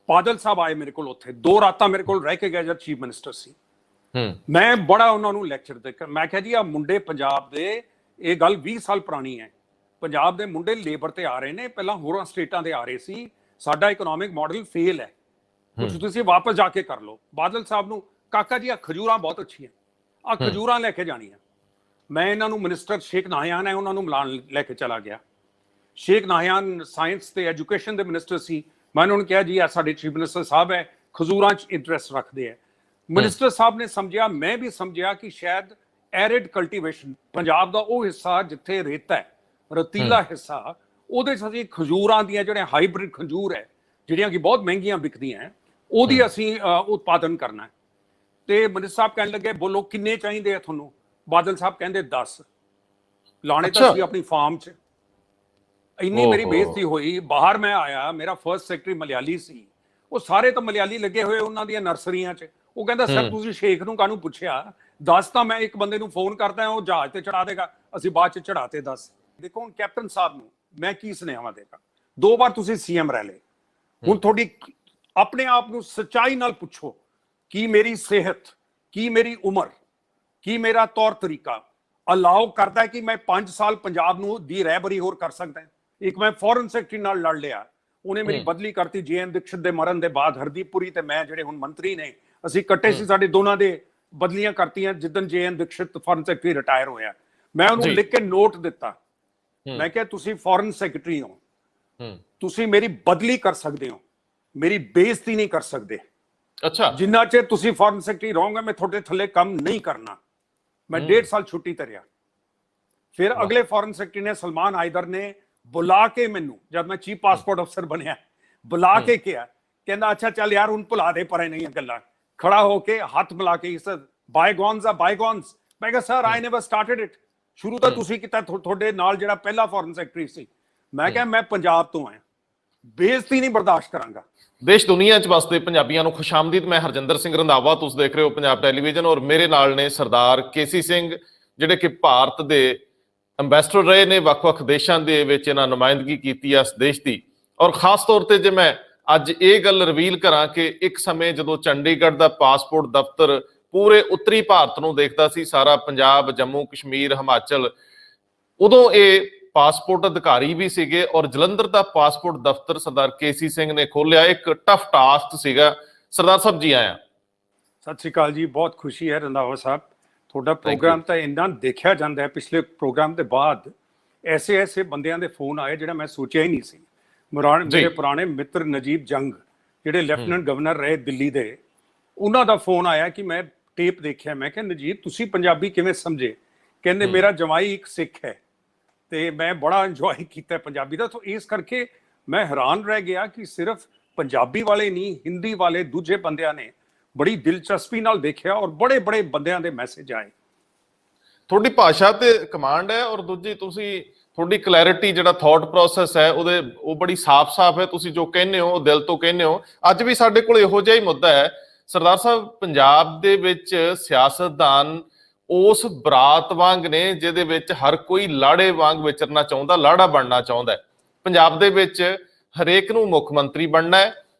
ਬਾਦਲ ਸਾਹਿਬ ਆਏ ਮੇਰੇ ਕੋਲ, ਉੱਥੇ 2 ਰਾਤਾਂ ਮੇਰੇ ਕੋਲ ਰਹਿ ਕੇ ਗਏ ਜਦ ਚੀਫ ਮਿਨਿਸਟਰ ਸੀ। ਮੈਂ ਬੜਾ ਉਹਨਾਂ ਨੂੰ ਲੈਕਚਰ ਦਿੱਤਾ। ਮੈਂ ਕਿਹਾ ਜੀ ਆ ਮੁੰਡੇ ਪੰਜਾਬ ਦੇ, ਇਹ ਗੱਲ 20 ਸਾਲ ਪੁਰਾਣੀ ਹੈ, ਪੰਜਾਬ ਦੇ ਮੁੰਡੇ ਲੇਬਰ ਤੇ ਆ ਰਹੇ ਨੇ, ਪਹਿਲਾਂ ਹੋਰਾਂ ਸਟੇਟਾਂ ਦੇ ਆ ਰਹੇ ਸੀ, ਸਾਡਾ ਇਕਨੋਮਿਕ ਮਾਡਲ ਫੇਲ ਹੈ, ਕੁਝ ਤੁਸੀਂ ਵਾਪਸ ਜਾ ਕੇ ਕਰ ਲਓ। ਬਾਦਲ ਸਾਹਿਬ ਨੂੰ, ਕਾਕਾ ਜੀ ਆ ਖਜੂਰਾਂ ਬਹੁਤ ਅੱਛੀਆਂ, ਆ ਖਜੂਰਾਂ ਲੈ ਕੇ ਜਾਣੀਆਂ। ਮੈਂ ਇਹਨਾਂ ਨੂੰ ਮਿਨਿਸਟਰ ਸ਼ੇਖ ਨਾਹਿਆਨ ਹੈ, ਉਹਨਾਂ ਨੂੰ ਮਿਲਾਨ ਲੈ ਕੇ ਚਲਾ ਗਿਆ। ਸ਼ੇਖ ਨਾਹਿਆਨ ਸਾਇੰਸ ਤੇ ਐਜੂਕੇਸ਼ਨ ਦੇ ਮਿਨਿਸਟਰ ਸੀ। ਮੈਂ ਉਹਨਾਂ ਨੂੰ ਕਿਹਾ ਜੀ ਆ ਸਾਡੇ ਚੀਫ ਮਿਨਿਸਟਰ ਸਾਹਿਬ ਹੈ, ਖਜੂਰਾਂ 'ਚ ਇੰਟਰਸਟ ਰੱਖਦੇ ਹੈ। ਮਿਨਿਸਟਰ ਸਾਹਿਬ ਨੇ ਸਮਝਿਆ, ਮੈਂ ਵੀ ਸਮਝਿਆ ਕਿ ਸ਼ਾਇਦ ਐਰਿਡ ਕਲਟੀਵੇਸ਼ਨ, ਪੰਜਾਬ ਦਾ ਉਹ ਹਿੱਸਾ ਜਿੱਥੇ ਰੇਤਾ ਹੈ, ਰਤੀਲਾ ਹਿੱਸਾ, ਉਹਦੇ 'ਚ ਅਸੀਂ ਖਜੂਰਾਂ ਦੀਆਂ ਜਿਹੜੀਆਂ ਹਾਈਬ੍ਰਿਡ ਖਜੂਰ ਹੈ, ਜਿਹੜੀਆਂ ਕਿ ਬਹੁਤ ਮਹਿੰਗੀਆਂ ਵਿਕਦੀਆਂ, ਉਹਦੀ ਅਸੀਂ ਉਤਪਾਦਨ ਕਰਨਾ ਹੈ। ਤੇ ਮਿਨਿਸਟਰ ਸਾਹਿਬ ਕਹਿਣ ਲੱਗੇ ਬੋਲੋ ਕਿੰਨੇ ਚਾਹੀਦੇ ਆ ਤੁਹਾਨੂੰ? ਬਾਦਲ ਸਾਹਿਬ ਕਹਿੰਦੇ 10 ਲਾਣੇ ਤਾਂ ਸੀ ਆਪਣੀ ਫਾਰਮ 'ਚ। ਇੰਨੀ ਮੇਰੀ ਬੇਇੱਜ਼ਤੀ ਹੋਈ। ਬਾਹਰ ਮੈਂ ਆਇਆ, ਮੇਰਾ ਫਰਸਟ ਸੈਕਟਰੀ ਮਲਿਆਲੀ ਸੀ, ਉਹ ਸਾਰੇ ਤਾਂ ਮਲਿਆਲੀ ਲੱਗੇ ਹੋਏ ਉਹਨਾਂ ਦੀਆਂ ਨਰਸਰੀਆਂ 'ਚ। ਉਹ ਕਹਿੰਦਾ ਸਰ ਤੁਸੀਂ ਸ਼ੇਖ ਨੂੰ ਕਾਹਨੂੰ ਪੁੱਛਿਆ? 10 ਤਾਂ ਮੈਂ ਇੱਕ ਬੰਦੇ ਨੂੰ ਫੋਨ ਕਰਦਾ, ਉਹ ਜਹਾਜ਼ ਤੇ ਚੜਾ ਦੇਗਾ, ਅਸੀਂ ਬਾਅਦ 'ਚ ਚੜਾਤੇ 10। ਦੇਖੋ ਹੁਣ ਕੈਪਟਨ ਸਾਹਿਬ ਨੂੰ ਮੈਂ ਕੀ ਸੁਨੇਹਾ ਦੇਗਾ? 2 ਵਾਰ ਤੁਸੀਂ ਸੀਐਮ ਰਹਿ ਲਏ, ਹੁਣ ਤੁਹਾਡੀ ਆਪਣੇ ਆਪ ਨੂੰ ਸੱਚਾਈ ਨਾਲ ਪੁੱਛੋ ਕਿ ਮੇਰੀ ਸਿਹਤ, ਕੀ ਮੇਰੀ ਉਮਰ, ਕੀ ਮੇਰਾ ਤੌਰ ਤਰੀਕਾ ਅਲਾਓ ਕਰਦਾ ਹੈ ਕਿ ਮੈਂ 5 ਸਾਲ ਪੰਜਾਬ ਨੂੰ ਦੀ ਰਹਿਬਰੀ ਹੋਰ ਕਰ ਸਕਦਾ? ਇੱਕ ਮੈਂ ਫੋਰਨ ਸੈਕਟਰੀ ਨਾਲ ਲੜ ਲਿਆ, ਉਹਨੇ ਮੇਰੀ ਬਦਲੀ ਕਰਤੀ JN ਦੀਕਸ਼ਿਤ ਦੇ ਮਰਨ ਦੇ ਬਾਅਦ। ਹਰਦੀਪ ਪੁਰੀ ਤੇ ਮੈਂ ਜਿਹੜੇ ਹੁਣ ਮੰਤਰੀ ਨੇ, ਅਸੀਂ ਇਕੱਠੇ ਸੀ, ਸਾਡੇ ਦੋਨਾਂ ਦੇ ਬਦਲੀਆਂ ਕਰਤੀਆਂ ਜਿੱਦਣ JN Dikshit foreign secretary retire ਹੋਇਆ। ਮੈਂ ਉਹਨੂੰ ਲਿਖ ਕੇ ਨੋਟ ਦਿੱਤਾ, ਮੈਂ ਕਿਹਾ ਤੁਸੀਂ ਫੋਰਨ ਸੈਕਟਰੀ ਹੋ, ਤੁਸੀਂ ਮੇਰੀ ਬਦਲੀ ਕਰ ਸਕਦੇ ਹੋ, ਮੇਰੀ ਬੇਇੱਜ਼ਤੀ ਨਹੀਂ ਕਰ ਸਕਦੇ। ਅੱਛਾ, ਜਿੰਨਾ ਚਿਰ ਤੁਸੀਂ ਫੋਰਨ ਸੈਕਟਰੀ ਰਹੋਗੇ ਮੈਂ ਤੁਹਾਡੇ ਥੱਲੇ ਕੰਮ ਨਹੀਂ ਕਰਨਾ। ਮੈਂ 1.5 ਸਾਲ ਛੁੱਟੀ ਤੇ ਰਿਹਾ। ਫਿਰ ਅਗਲੇ ਫੋਰਨ ਸੈਕਟਰੀ ਨੇ, ਸਲਮਾਨ ਆਇਦਰ ਨੇ ਬੁਲਾ ਕੇ ਮੈਨੂੰ, ਜਦ ਮੈਂ ਚੀਫ ਪਾਸਪੋਰਟ ਅਫਸਰ ਬਣਿਆ, ਬੁਲਾ ਕੇ ਕਿਹਾ, ਕਹਿੰਦਾ ਅੱਛਾ ਚੱਲ ਯਾਰ ਹੁਣ ਭੁਲਾ ਦੇ ਪਰੇ ਨਹੀਂ ਗੱਲਾਂ। ਖੜਾ ਹੋ ਕੇ ਹੱਥ ਮਿਲਾ ਕੇ, ਸਰ ਬਾਈਗੋਨਸ ਆ ਬਾਈਗੋਨਸ। ਮੈਂ ਕਿਹਾ sir I never started it, ਸ਼ੁਰੂ ਤਾਂ ਤੁਸੀਂ ਕੀਤਾ, ਤੁਹਾਡੇ ਨਾਲ ਜਿਹੜਾ ਪਹਿਲਾ ਫੋਰਨ ਸੈਕਟਰੀ ਸੀ। ਮੈਂ ਕਿਹਾ ਮੈਂ ਪੰਜਾਬ ਤੋਂ ਆਇਆ, ਬੇਇੱਜ਼ਤੀ ਨਹੀਂ ਬਰਦਾਸ਼ਤ ਕਰਾਂਗਾ। ਦੇਸ਼ ਦੁਨੀਆ 'ਚ ਵਸਦੇ ਪੰਜਾਬੀਆਂ ਨੂੰ ਖੁਸ਼ਾਮਦੀਦ। ਮੈਂ ਹਰਜਿੰਦਰ ਸਿੰਘ ਰੰਧਾਵਾ, ਤੁਸੀਂ ਦੇਖ ਰਹੇ ਹੋ ਪੰਜਾਬ ਟੈਲੀਵਿਜ਼ਨ, ਔਰ ਮੇਰੇ ਨਾਲ ਨੇ ਸਰਦਾਰ KC ਸਿੰਘ, ਜਿਹੜੇ ਕਿ ਭਾਰਤ ਦੇ ਅੰਬੈਸਡਰ ਰਹੇ ਨੇ, ਵੱਖ-ਵੱਖ ਦੇਸ਼ਾਂ ਦੇ ਵਿੱਚ ਇਹਨਾਂ ਨੁਮਾਇੰਦਗੀ ਕੀਤੀ ਆ ਇਸ ਦੇਸ਼ ਦੀ। ਔਰ ਖਾਸ ਤੌਰ ਤੇ ਜੇ ਮੈਂ ਅੱਜ ਇਹ ਗੱਲ ਰਿਵੀਲ ਕਰਾਂ ਕਿ ਇੱਕ ਸਮੇਂ ਜਦੋਂ ਚੰਡੀਗੜ੍ਹ ਦਾ ਪਾਸਪੋਰਟ ਦਫ਼ਤਰ ਪੂਰੇ ਉੱਤਰੀ ਭਾਰਤ ਨੂੰ ਦੇਖਦਾ ਸੀ, ਸਾਰਾ ਪੰਜਾਬ, ਜੰਮੂ ਕਸ਼ਮੀਰ, ਹਿਮਾਚਲ, ਉਦੋਂ ਇਹ ਪਾਸਪੋਰਟ ਅਧਿਕਾਰੀ ਵੀ ਸੀਗੇ। ਔਰ ਜਲੰਧਰ ਦਾ ਪਾਸਪੋਰਟ ਦਫ਼ਤਰ ਸਰਦਾਰ KC ਸਿੰਘ ਨੇ ਖੋਲਿਆ। ਇੱਕ ਟਫ ਟਾਸਕ ਸੀਗਾ। ਸਰਦਾਰ ਸਾਹਿਬ ਜੀ ਆਇਆ। ਸਤਿ ਸ਼੍ਰੀ ਅਕਾਲ ਜੀ, ਬਹੁਤ ਖੁਸ਼ੀ ਹੈ ਰੰਧਾਵਾ ਸਾਹਿਬ, ਤੁਹਾਡਾ ਪ੍ਰੋਗਰਾਮ ਤਾਂ ਇੰਨਾ ਦੇਖਿਆ ਜਾਂਦਾ ਹੈ। ਪਿਛਲੇ ਪ੍ਰੋਗਰਾਮ ਦੇ ਬਾਅਦ ਐਸੇ ਬੰਦਿਆਂ ਦੇ ਫੋਨ ਆਏ ਜਿਹੜਾ ਮੈਂ ਸੋਚਿਆ ਹੀ ਨਹੀਂ ਸੀ। ਮੇਰੇ ਪੁਰਾਣੇ ਮਿੱਤਰ ਨਜੀਬ ਜੰਗ, ਜਿਹੜੇ ਲੈਫਟੀਨੈਂਟ ਗਵਰਨਰ ਰਹੇ ਦਿੱਲੀ ਦੇ, ਉਹਨਾਂ ਦਾ ਫੋਨ ਆਇਆ ਕਿ ਮੈਂ ਟੇਪ ਦੇਖਿਆ। ਮੈਂ ਕਿਹਾ ਨਜੀਬ ਤੁਸੀਂ ਪੰਜਾਬੀ ਕਿਵੇਂ ਸਮਝੇ? ਕਹਿੰਦੇ ਮੇਰਾ ਜਵਾਈ ਇੱਕ ਸਿੱਖ ਹੈ ਤੇ ਮੈਂ ਬੜਾ ਇੰਜੋਏ ਕੀਤਾ ਪੰਜਾਬੀ ਦਾ। ਤਾਂ ਇਸ ਕਰਕੇ ਮੈਂ ਹੈਰਾਨ ਰਹਿ ਗਿਆ ਕਿ ਸਿਰਫ ਪੰਜਾਬੀ ਵਾਲੇ ਨਹੀਂ, ਹਿੰਦੀ ਵਾਲੇ ਦੂਜੇ ਬੰਦਿਆਂ ਨੇ ਬੜੀ ਦਿਲਚਸਪੀ ਨਾਲ ਦੇਖਿਆ ਔਰ ਬੜੇ ਬੜੇ ਬੰਦਿਆਂ ਦੇ ਮੈਸੇਜ ਆਏ। ਤੁਹਾਡੀ ਭਾਸ਼ਾ ਤੇ ਕਮਾਂਡ ਹੈ, ਔਰ ਦੂਜੀ ਤੁਸੀਂ ਤੁਹਾਡੀ ਕਲੈਰਿਟੀ, ਜਿਹੜਾ ਥਾਟ ਪ੍ਰੋਸੈਸ ਹੈ ਉਹ ਬੜੀ ਸਾਫ਼ ਹੈ। ਤੁਸੀਂ ਜੋ ਕਹਿੰਦੇ ਹੋ ਉਹ ਦਿਲ ਤੋਂ ਕਹਿੰਦੇ ਹੋ। ਅੱਜ ਵੀ ਸਾਡੇ ਕੋਲ ਇਹੋ ਜਿਹਾ ਹੀ ਮੁੱਦਾ ਹੈ ਸਰਦਾਰ ਸਾਹਿਬ। ਪੰਜਾਬ ਦੇ ਵਿੱਚ ਸਿਆਸਤਦਾਨ ਉਸ ਬਰਾਤ ਵਾਂਗ ਨੇ ਜਿਹਦੇ ਵਿੱਚ ਹਰ ਕੋਈ ਲਾੜੇ ਵਾਂਗ ਵਿਚਰਨਾ ਚਾਹੁੰਦਾ, ਲਾੜਾ ਬਣਨਾ ਚਾਹੁੰਦਾ ਹੈ। ਪੰਜਾਬ ਦੇ ਵਿੱਚ ਹਰੇਕ ਨੂੰ ਮੁੱਖ ਮੰਤਰੀ ਬਣਨਾ ਹੈ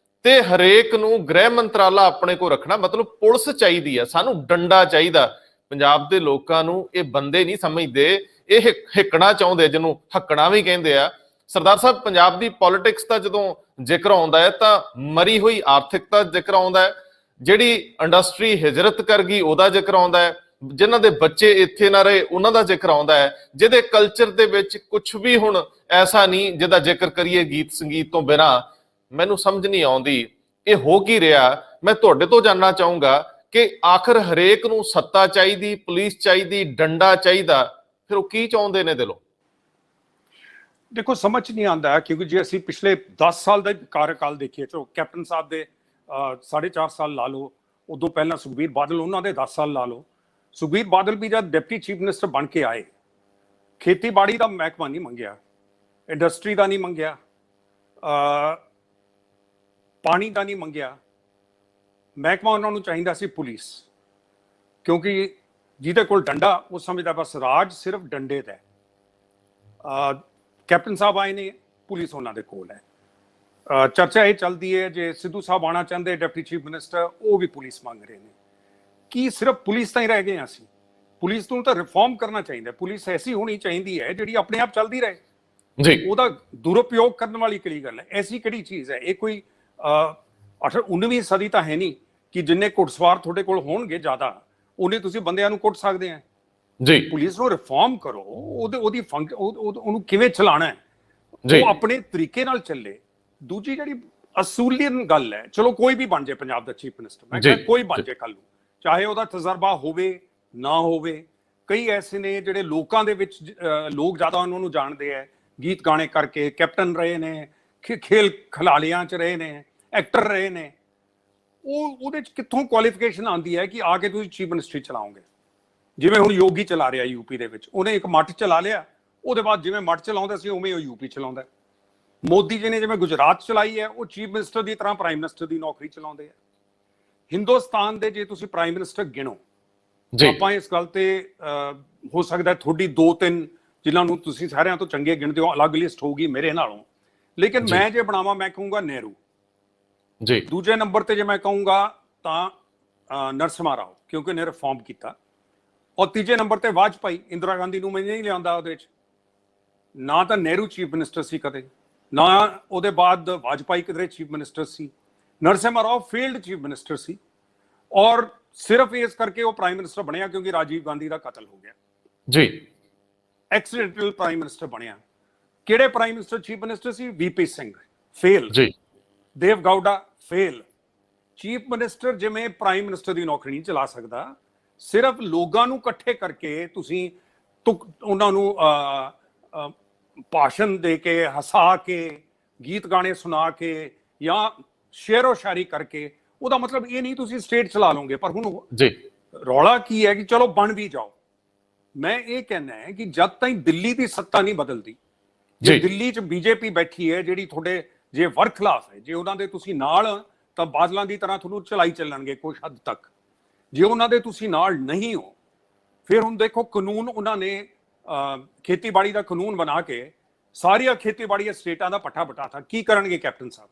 ਤੇ ਹਰੇਕ ਨੂੰ ਗ੍ਰਹਿ ਮੰਤਰਾਲਾ ਆਪਣੇ ਕੋਲ ਰੱਖਣਾ, ਮਤਲਬ ਪੁਲਿਸ ਚਾਹੀਦੀ ਹੈ, ਸਾਨੂੰ ਡੰਡਾ ਚਾਹੀਦਾ। ਪੰਜਾਬ ਦੇ ਲੋਕਾਂ ਨੂੰ ਇਹ ਬੰਦੇ ਨਹੀਂ ਸਮਝਦੇ, ਇਹ ਹਿੱਕਣਾ ਚਾਹੁੰਦੇ, ਜਿਹਨੂੰ ਹੱਕਣਾ ਵੀ ਕਹਿੰਦੇ ਆ। ਸਰਦਾਰ ਸਾਹਿਬ, ਪੰਜਾਬ ਦੀ ਪੋਲਿਟਿਕਸ ਦਾ ਜਦੋਂ ਜ਼ਿਕਰ ਆਉਂਦਾ ਹੈ ਤਾਂ ਮਰੀ ਹੋਈ ਆਰਥਿਕਤਾ ਜ਼ਿਕਰ ਆਉਂਦਾ ਹੈ, ਜਿਹੜੀ ਇੰਡਸਟਰੀ ਹਿਜਰਤ ਕਰ ਗਈ ਉਹਦਾ ਜ਼ਿਕਰ ਆਉਂਦਾ ਹੈ, ਜਿਨ੍ਹਾਂ ਦੇ ਬੱਚੇ ਇੱਥੇ ਨਾ ਰਹੇ ਉਹਨਾਂ ਦਾ ਜ਼ਿਕਰ ਆਉਂਦਾ ਹੈ, ਜਿਹਦੇ ਕਲਚਰ ਦੇ ਵਿੱਚ ਕੁਝ ਵੀ ਹੁਣ ਐਸਾ ਨਹੀਂ ਜਿਹਦਾ ਜ਼ਿਕਰ ਕਰੀਏ ਗੀਤ ਸੰਗੀਤ ਤੋਂ ਬਿਨਾਂ। ਮੈਨੂੰ ਸਮਝ ਨਹੀਂ ਆਉਂਦੀ ਇਹ ਹੋ ਕੀ ਰਿਹਾ। ਮੈਂ ਤੁਹਾਡੇ ਤੋਂ ਜਾਣਨਾ ਚਾਹੂੰਗਾ ਕਿ ਆਖਰ ਹਰੇਕ ਨੂੰ ਸੱਤਾ ਚਾਹੀਦੀ, ਪੁਲਿਸ ਚਾਹੀਦੀ, ਡੰਡਾ ਚਾਹੀਦਾ, ਫਿਰ ਉਹ ਕੀ ਚਾਹੁੰਦੇ ਨੇ ਦਿਲੋਂ? ਦੇਖੋ ਸਮਝ ਨਹੀਂ ਆਉਂਦਾ, ਕਿਉਂਕਿ ਜੇ ਅਸੀਂ ਪਿਛਲੇ 10 ਸਾਲ ਦਾ ਕਾਰਜਕਾਲ ਦੇਖੀਏ ਤਾਂ ਕੈਪਟਨ ਸਾਹਿਬ ਦੇ 4.5 ਸਾਲ ਲਾ ਲਓ, ਉਦੋਂ ਪਹਿਲਾਂ ਸੁਖਬੀਰ ਬਾਦਲ, ਉਹਨਾਂ ਦੇ 10 ਸਾਲ ਲਾ ਲਓ। ਸੁਖਬੀਰ ਬਾਦਲ ਵੀ ਜਦ ਡਿਪਟੀ ਚੀਫ ਮਿਨਿਸਟਰ ਬਣ ਕੇ ਆਏ, ਖੇਤੀਬਾੜੀ ਦਾ ਮਹਿਕਮਾ ਨਹੀਂ ਮੰਗਿਆ, ਇੰਡਸਟਰੀ ਦਾ ਨਹੀਂ ਮੰਗਿਆ, ਪਾਣੀ ਦਾ ਨਹੀਂ ਮੰਗਿਆ। ਮਹਿਕਮਾ ਉਹਨਾਂ ਨੂੰ ਚਾਹੀਦਾ ਸੀ ਪੁਲਿਸ, ਕਿਉਂਕਿ ਜਿਹਦੇ ਕੋਲ ਡੰਡਾ ਉਹ ਸਮਝਦਾ ਬਸ ਰਾਜ ਸਿਰਫ ਡੰਡੇ ਦਾ ਹੈ। ਕੈਪਟਨ ਸਾਹਿਬ ਆਏ ਨੇ, ਪੁਲਿਸ ਉਹਨਾਂ ਦੇ ਕੋਲ ਹੈ। ਚਰਚਾ ਇਹ ਚੱਲਦੀ ਹੈ ਜੇ ਸਿੱਧੂ ਸਾਹਿਬ ਆਉਣਾ ਚਾਹੁੰਦੇ ਡਿਪਟੀ ਚੀਫ ਮਿਨਿਸਟਰ, ਉਹ ਵੀ ਪੁਲਿਸ ਮੰਗ ਰਹੇ ਨੇ। ਕੀ ਸਿਰਫ ਪੁਲਿਸ ਤਾਂ ਹੀ ਰਹਿ ਗਏ ਹਾਂ ਅਸੀਂ? ਪੁਲਿਸ ਨੂੰ ਤਾਂ ਰਿਫਾਰਮ ਕਰਨਾ ਚਾਹੀਦਾ। ਪੁਲਿਸ ਐਸੀ ਹੋਣੀ ਚਾਹੀਦੀ ਹੈ ਜਿਹੜੀ ਆਪਣੇ ਆਪ ਚੱਲਦੀ ਰਹੇ ਜੀ। ਉਹਦਾ ਦੁਰਉਪਯੋਗ ਕਰਨ ਵਾਲੀ ਕਿਹੜੀ ਗੱਲ ਹੈ? ਐਸੀ ਕਿਹੜੀ ਚੀਜ਼ ਹੈ? ਇਹ ਕੋਈ 19ਵੀਂ ਸਦੀ ਤਾਂ ਹੈ ਨਹੀਂ ਕਿ ਜਿੰਨੇ ਘੁੜਸਵਾਰ ਤੁਹਾਡੇ ਕੋਲ ਹੋਣਗੇ ਜ਼ਿਆਦਾ ਉਹਨੇ ਤੁਸੀਂ ਬੰਦਿਆਂ ਨੂੰ ਕੁੱਟ ਸਕਦੇ ਆ। ਜੀ, ਪੁਲਿਸ ਨੂੰ ਰਿਫਾਰਮ ਕਰੋ, ਉਹਨੂੰ ਕਿਵੇਂ ਚਲਾਣਾ ਹੈ ਜੀ, ਉਹ ਆਪਣੇ ਤਰੀਕੇ ਨਾਲ ਚੱਲੇ। ਦੂਜੀ ਜਿਹੜੀ ਅਸੂਲੀਅਨ ਗੱਲ ਹੈ, ਚਲੋ ਕੋਈ ਵੀ ਬਣ ਜਾਏ ਪੰਜਾਬ ਦਾ ਚੀਫ ਮਿਨਿਸਟਰ, ਮੈਂ ਕਹਿੰਦਾ ਕੋਈ ਬਣ ਜਾਏ ਕੱਲ ਨੂੰ, ਚਾਹੇ ਉਹਦਾ ਤਜਰਬਾ ਹੋਵੇ ਨਾ ਹੋਵੇ। ਕਈ ਐਸੇ ਨੇ ਜਿਹੜੇ ਲੋਕਾਂ ਦੇ ਵਿੱਚ ਲੋਕ ਜ਼ਿਆਦਾ ਉਹਨਾਂ ਨੂੰ ਜਾਣਦੇ ਹੈ, ਗੀਤ ਗਾਣੇ ਕਰਕੇ, ਕੈਪਟਨ ਰਹੇ ਨੇ, ਖੇਲ ਖਿਲਾੜੀਆਂ 'ਚ ਰਹੇ ਨੇ, ਐਕਟਰ ਰਹੇ ਨੇ। ਉਹਦੇ 'ਚ ਕਿੱਥੋਂ ਕੁਆਲੀਫਿਕੇਸ਼ਨ ਆਉਂਦੀ ਹੈ ਕਿ ਆ ਕੇ ਤੁਸੀਂ ਚੀਫ ਮਿਨਿਸਟਰੀ ਚਲਾਓਗੇ? ਜਿਵੇਂ ਹੁਣ ਯੋਗੀ ਚਲਾ ਰਿਹਾ ਯੂਪੀ ਦੇ ਵਿੱਚ, ਉਹਨੇ ਇੱਕ ਮੱਠ ਚਲਾ ਲਿਆ, ਉਹਦੇ ਬਾਅਦ ਜਿਵੇਂ ਮੱਠ ਚਲਾਉਂਦਾ ਸੀ ਉਵੇਂ ਉਹ ਯੂਪੀ ਚਲਾਉਂਦਾ। ਮੋਦੀ ਜੀ ਨੇ ਜਿਵੇਂ ਗੁਜਰਾਤ ਚਲਾਈ ਹੈ, ਉਹ ਚੀਫ ਮਿਨਿਸਟਰ ਦੀ ਤਰ੍ਹਾਂ ਪ੍ਰਾਈਮ ਮਿਨਿਸਟਰ ਦੀ ਨੌਕਰੀ ਚਲਾਉਂਦੇ ਆ। ਹਿੰਦੁਸਤਾਨ ਦੇ ਜੇ ਤੁਸੀਂ ਪ੍ਰਾਈਮ ਮਿਨਿਸਟਰ ਗਿਣੋ, ਆਪਾਂ ਇਸ ਗੱਲ ਤੇ ਹੋ ਸਕਦਾ ਤੁਹਾਡੀ 2-3 ਜਿਨ੍ਹਾਂ ਨੂੰ ਤੁਸੀਂ ਸਾਰਿਆਂ ਤੋਂ ਚੰਗੇ ਗਿਣਦੇ ਹੋ ਅਲੱਗ ਲਿਸਟ ਹੋਊਗੀ ਮੇਰੇ ਨਾਲੋਂ, ਲੇਕਿਨ ਮੈਂ ਜੇ ਬਣਾਵਾਂ ਮੈਂ ਕਹੂੰਗਾ ਨਹਿਰੂ ਜੀ। ਦੂਜੇ ਨੰਬਰ ਤੇ ਜੇ ਮੈਂ ਕਹੂੰਗਾ ਤਾਂ ਨਰਸਿਮਹਾ ਰਾਓ, ਕਿਉਂਕਿ ਉਹਨੇ ਰਿਫਾਰਮ ਕੀਤਾ। ਔਰ ਤੀਜੇ ਨੰਬਰ ਤੇ ਵਾਜਪਾਈ। ਇੰਦਰਾ ਗਾਂਧੀ ਨੂੰ ਮੈਂ ਨਹੀਂ ਲਿਆਉਂਦਾ ਉਹਦੇ 'ਚ। ਨਾ ਤਾਂ ਨਹਿਰੂ ਚੀਫ ਮਿਨਿਸਟਰ ਸੀ ਕਦੇ, ਨਾ ਉਹਦੇ ਬਾਅਦ ਵਾਜਪਾਈ ਕਿਧਰੇ ਚੀਫ ਮਿਨਿਸਟਰ ਸੀ। Narasimha Rao failed chief minister ਸੀ ਔਰ ਸਿਰਫ ਇਸ ਕਰਕੇ ਉਹ ਪ੍ਰਾਈਮ ਮਿਨਿਸਟਰ ਬਣਿਆ ਕਿਉਂਕਿ ਰਾਜੀਵ ਗਾਂਧੀ ਦਾ ਕਤਲ ਹੋ ਗਿਆ ਜੀ। ਐਕਸੀਡੈਂਟਲ ਪ੍ਰਾਈਮ ਮਿਨਿਸਟਰ ਬਣਿਆ। ਕਿਹੜੇ ਪ੍ਰਾਈਮ ਮਿਨਿਸਟਰ ਚੀਫ ਮਿਨਿਸਟਰ ਸੀ? ਵੀਪੀ ਸਿੰਘ, ਫੇਲ ਜੀ। ਦੇਵ ਗੌਡਾ, ਫੇਲ। ਚੀਫ ਮਿਨਿਸਟਰ ਜਿਵੇਂ ਪ੍ਰਾਈਮ ਮਿਨਿਸਟਰ ਦੀ ਨੌਕਰੀ ਨਹੀਂ ਚਲਾ ਸਕਦਾ। ਸਿਰਫ ਲੋਕਾਂ ਨੂੰ ਇਕੱਠੇ ਕਰਕੇ ਤੁਸੀਂ ਉਹਨਾਂ ਨੂੰ ਭਾਸ਼ਣ ਦੇ ਕੇ, ਹਸਾ ਕੇ, ਗੀਤ ਗਾਣੇ ਸੁਣਾ ਕੇ ਜਾਂ ਸ਼ੇਰੋ ਸ਼ਾਇਰੀ ਕਰਕੇ, ਉਹਦਾ ਮਤਲਬ ਇਹ ਨਹੀਂ ਤੁਸੀਂ ਸਟੇਟ ਚਲਾ ਲਓਗੇ। ਪਰ ਹੁਣ ਜੀ ਰੌਲਾ ਕੀ ਹੈ ਕਿ ਚਲੋ ਬਣ ਵੀ ਜਾਓ। ਮੈਂ ਇਹ ਕਹਿਣਾ ਹੈ ਕਿ ਜਦ ਤਾਈਂ ਦਿੱਲੀ ਦੀ ਸੱਤਾ ਨਹੀਂ ਬਦਲਦੀ, ਜੇ ਦਿੱਲੀ 'ਚ ਬੀਜੇਪੀ ਬੈਠੀ ਹੈ ਜਿਹੜੀ ਤੁਹਾਡੇ ਜੇ ਵਰਖਲਾਫ ਹੈ, ਜੇ ਉਹਨਾਂ ਦੇ ਤੁਸੀਂ ਨਾਲ, ਤਾਂ ਬਾਦਲਾਂ ਦੀ ਤਰ੍ਹਾਂ ਤੁਹਾਨੂੰ ਚਲਾਈ ਚੱਲਣਗੇ ਕੁਝ ਹੱਦ ਤੱਕ। ਜੇ ਉਹਨਾਂ ਦੇ ਤੁਸੀਂ ਨਾਲ ਨਹੀਂ ਹੋ, ਫਿਰ ਹੁਣ ਦੇਖੋ ਕਾਨੂੰਨ ਉਹਨਾਂ ਨੇ ਖੇਤੀਬਾੜੀ ਦਾ ਕਾਨੂੰਨ ਬਣਾ ਕੇ ਸਾਰੀਆਂ ਖੇਤੀਬਾੜੀ ਸਟੇਟਾਂ ਦਾ ਪੱਠਾ ਬਟਾਤਾ। ਕੀ ਕਰਨਗੇ ਕੈਪਟਨ ਸਾਹਿਬ?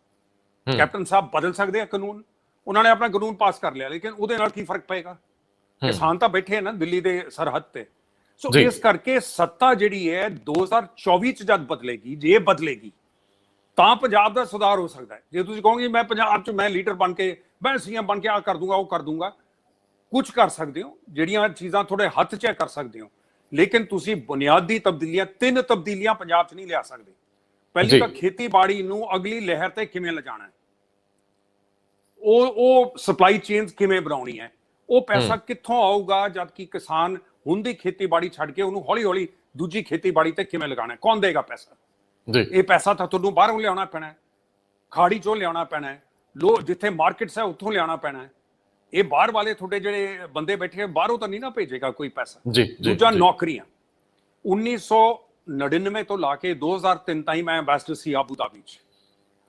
ਕੈਪਟਨ ਸਾਹਿਬ ਬਦਲ ਸਕਦੇ ਆ ਕਾਨੂੰਨ? ਉਹਨਾਂ ਨੇ ਆਪਣਾ ਕਾਨੂੰਨ ਪਾਸ ਕਰ ਲਿਆ, ਲੇਕਿਨ ਉਹਦੇ ਨਾਲ ਕੀ ਫਰਕ ਪਏਗਾ? ਕਿਸਾਨ ਤਾਂ ਬੈਠੇ ਨਾ ਦਿੱਲੀ ਦੇ ਸਰਹੱਦ ਤੇ। ਸੋ ਇਸ ਕਰਕੇ ਸੱਤਾ ਜਿਹੜੀ ਹੈ 2024 ਚ ਜਦ ਬਦਲੇਗੀ, ਜੇ ਬਦਲੇਗੀ ਤਾਂ ਪੰਜਾਬ ਦਾ ਸੁਧਾਰ ਹੋ ਸਕਦਾ ਹੈ। ਜੇ ਤੁਸੀਂ ਕਹੋਗੇ ਮੈਂ ਪੰਜਾਬ ਚ ਮੈਂ ਲੀਡਰ ਬਣ ਕੇ, ਮੈਂ ਸੀਐਮ ਬਣ ਕੇ ਆ ਕਰ ਦੂੰਗਾ, ਉਹ ਕਰ ਦੂੰਗਾ, ਕੁਝ ਕਰ ਸਕਦੇ ਹੋ, ਜਿਹੜੀਆਂ ਚੀਜ਼ਾਂ ਤੁਹਾਡੇ ਹੱਥ 'ਚ ਕਰ ਸਕਦੇ ਹੋ, ਲੇਕਿਨ ਤੁਸੀਂ ਬੁਨਿਆਦੀ ਤਬਦੀਲੀਆਂ, 3 ਤਬਦੀਲੀਆਂ ਪੰਜਾਬ 'ਚ ਨਹੀਂ ਲਿਆ ਸਕਦੇ। ਪਹਿਲੀ ਤਾਂ ਖੇਤੀਬਾੜੀ ਨੂੰ ਅਗਲੀ ਲਹਿਰ ਤੇ ਕਿਵੇਂ ਲਿਜਾਣਾ ਹੈ, ਉਹ ਸਪਲਾਈ ਚੇਨਸ ਕਿਵੇਂ ਬਣਾਉਣੀ ਹੈ, ਉਹ ਪੈਸਾ ਕਿੱਥੋਂ ਆਊਗਾ, ਜਦ ਕਿ ਕਿਸਾਨ ਹੁਣ ਦੀ ਖੇਤੀਬਾੜੀ ਛੱਡ ਕੇ ਉਹਨੂੰ ਹੌਲੀ ਹੌਲੀ ਦੂਜੀ ਖੇਤੀਬਾੜੀ ਤੇ ਕਿਵੇਂ ਲਗਾਉਣਾ ਹੈ, ਕੌਣ ਦੇਗਾ ਪੈਸਾ? ਇਹ ਪੈਸਾ ਤਾਂ ਤੁਹਾਨੂੰ ਬਾਹਰੋਂ ਲਿਆਉਣਾ ਪੈਣਾ ਹੈ, ਖਾੜੀ ਚੋਂ ਲਿਆਉਣਾ ਪੈਣਾ ਹੈ, ਜਿੱਥੇ ਮਾਰਕੀਟਸ ਹੈ ਉੱਥੋਂ ਲਿਆਉਣਾ ਪੈਣਾ ਹੈ। ਇਹ ਬਾਹਰ ਵਾਲੇ ਤੁਹਾਡੇ ਜਿਹੜੇ ਬੰਦੇ ਬੈਠੇ ਬਾਹਰੋਂ ਤਾਂ ਨਹੀਂ ਨਾ ਭੇਜੇਗਾ ਕੋਈ ਪੈਸਾ। ਦੂਜਾ ਨੌਕਰੀਆਂ। 1999 ਤੋਂ ਲਾ ਕੇ 2003 ਤਾਈਂ ਮੈਂ ਐਂਬੈਸਡਰ ਸੀ ਆਬੂ ਧਾਬੀ 'ਚ।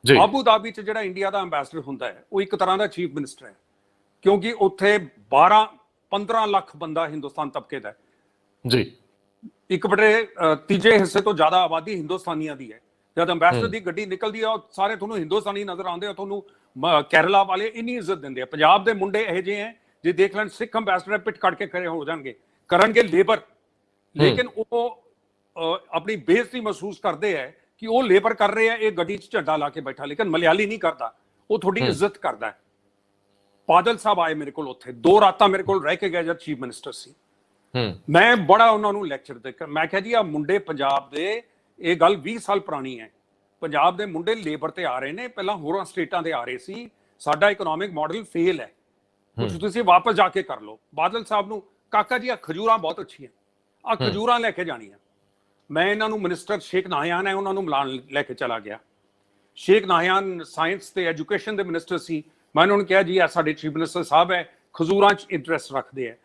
ਆਬੂ ਧਾਬੀ 'ਚ ਜਿਹੜਾ ਇੰਡੀਆ ਦਾ ਐਂਬੈਸਡਰ ਹੁੰਦਾ ਹੈ ਉਹ ਇੱਕ ਤਰ੍ਹਾਂ ਦਾ ਚੀਫ ਮਿਨਿਸਟਰ ਹੈ, ਕਿਉਂਕਿ ਉੱਥੇ 12-15 ਲੱਖ ਬੰਦਾ ਹਿੰਦੁਸਤਾਨ ਤਬਕੇ ਦਾ ਹੈ। 1/3 ਹਿੱਸੇ ਤੋਂ ਜ਼ਿਆਦਾ ਆਬਾਦੀ ਹਿੰਦੁਸਤਾਨੀਆਂ ਦੀ ਹੈ। ਜਦ ਐਂਬੈਸਡਰ ਦੀ ਗੱਡੀ ਨਿਕਲਦੀ ਹੈ ਸਾਰੇ ਤੁਹਾਨੂੰ ਹਿੰਦੁਸਤਾਨੀ ਨਜ਼ਰ ਆਉਂਦੇ ਆ, ਤੁਹਾਨੂੰ ਕੇਰਲਾ ਵਾਲੇ ਇੰਨੀ ਇੱਜ਼ਤ ਦਿੰਦੇ ਆ। ਪੰਜਾਬ ਦੇ ਮੁੰਡੇ ਇਹੋ ਜਿਹੇ ਹੈ ਜੇ ਦੇਖ ਲੈਣ ਸਿੱਖ ਐਂਬੈਸਡਰ ਪਿੱਟ ਕੱਢ ਕੇ ਖੜੇ ਹੋ ਜਾਣਗੇ, ਕਰਨਗੇ ਲੇਬਰ, ਲੇਕਿਨ ਉਹ ਆਪਣੀ ਬੇਇੱਜ਼ਤੀ ਮਹਿਸੂਸ ਕਰਦੇ ਹੈ ਕਿ ਉਹ ਲੇਬਰ ਕਰ ਰਹੇ ਆ, ਇਹ ਗੱਡੀ 'ਚ ਝੰਡਾ ਲਾ ਕੇ ਬੈਠਾ, ਲੇਕਿਨ ਮਲਿਆਲੀ ਨਹੀਂ ਕਰਦਾ, ਉਹ ਤੁਹਾਡੀ ਇੱਜ਼ਤ ਕਰਦਾ ਹੈ। ਬਾਦਲ ਸਾਹਿਬ ਆਏ ਮੇਰੇ ਕੋਲ, ਉੱਥੇ 2 ਰਾਤਾਂ ਮੇਰੇ ਕੋਲ ਰਹਿ ਕੇ ਗਏ ਜਦ ਚੀਫ ਮਿਨਿਸਟਰ ਸੀ। ਮੈਂ ਬੜਾ ਉਹਨਾਂ ਨੂੰ ਲੈਕਚਰ ਦਿੱਤਾ। ਮੈਂ ਕਿਹਾ ਜੀ ਆ ਮੁੰਡੇ ਪੰਜਾਬ ਦੇ, ਇਹ ਗੱਲ 20 ਸਾਲ ਪੁਰਾਣੀ ਹੈ, ਪੰਜਾਬ ਦੇ ਮੁੰਡੇ ਲੇਬਰ ਤੇ ਆ ਰਹੇ ਨੇ, ਪਹਿਲਾਂ ਹੋਰਾਂ ਸਟੇਟਾਂ ਦੇ ਆ ਰਹੇ ਸੀ, ਸਾਡਾ ਇਕਨੋਮਿਕ ਮਾਡਲ ਫੇਲ ਹੈ, ਕੁਝ ਤੁਸੀਂ ਵਾਪਸ ਜਾ ਕੇ ਕਰ ਲਓ। ਬਾਦਲ ਸਾਹਿਬ ਨੂੰ, ਕਾਕਾ ਜੀ ਆ ਖਜੂਰਾਂ ਬਹੁਤ ਅੱਛੀਆਂ, ਆ ਖਜੂਰਾਂ ਲੈ ਕੇ ਜਾਣੀਆਂ। ਮੈਂ ਇਹਨਾਂ ਨੂੰ ਮਿਨਿਸਟਰ ਸ਼ੇਖ ਨਾਹਿਆਨ ਹੈ ਉਹਨਾਂ ਨੂੰ ਮਿਲਾਨ ਲੈ ਕੇ ਚਲਾ ਗਿਆ। ਸ਼ੇਖ ਨਾਹਿਆਨ ਸਾਇੰਸ ਤੇ ਐਜੂਕੇਸ਼ਨ ਦੇ ਮਿਨਿਸਟਰ ਸੀ। ਮੈਂ ਉਹਨਾਂ ਨੂੰ ਕਿਹਾ ਜੀ ਆ ਸਾਡੇ ਚੀਫ ਮਿਨਿਸਟਰ ਸਾਹਿਬ ਹੈ, ਖਜੂਰਾਂ 'ਚ ਇੰਟਰਸਟ ਰੱਖਦੇ ਹੈ।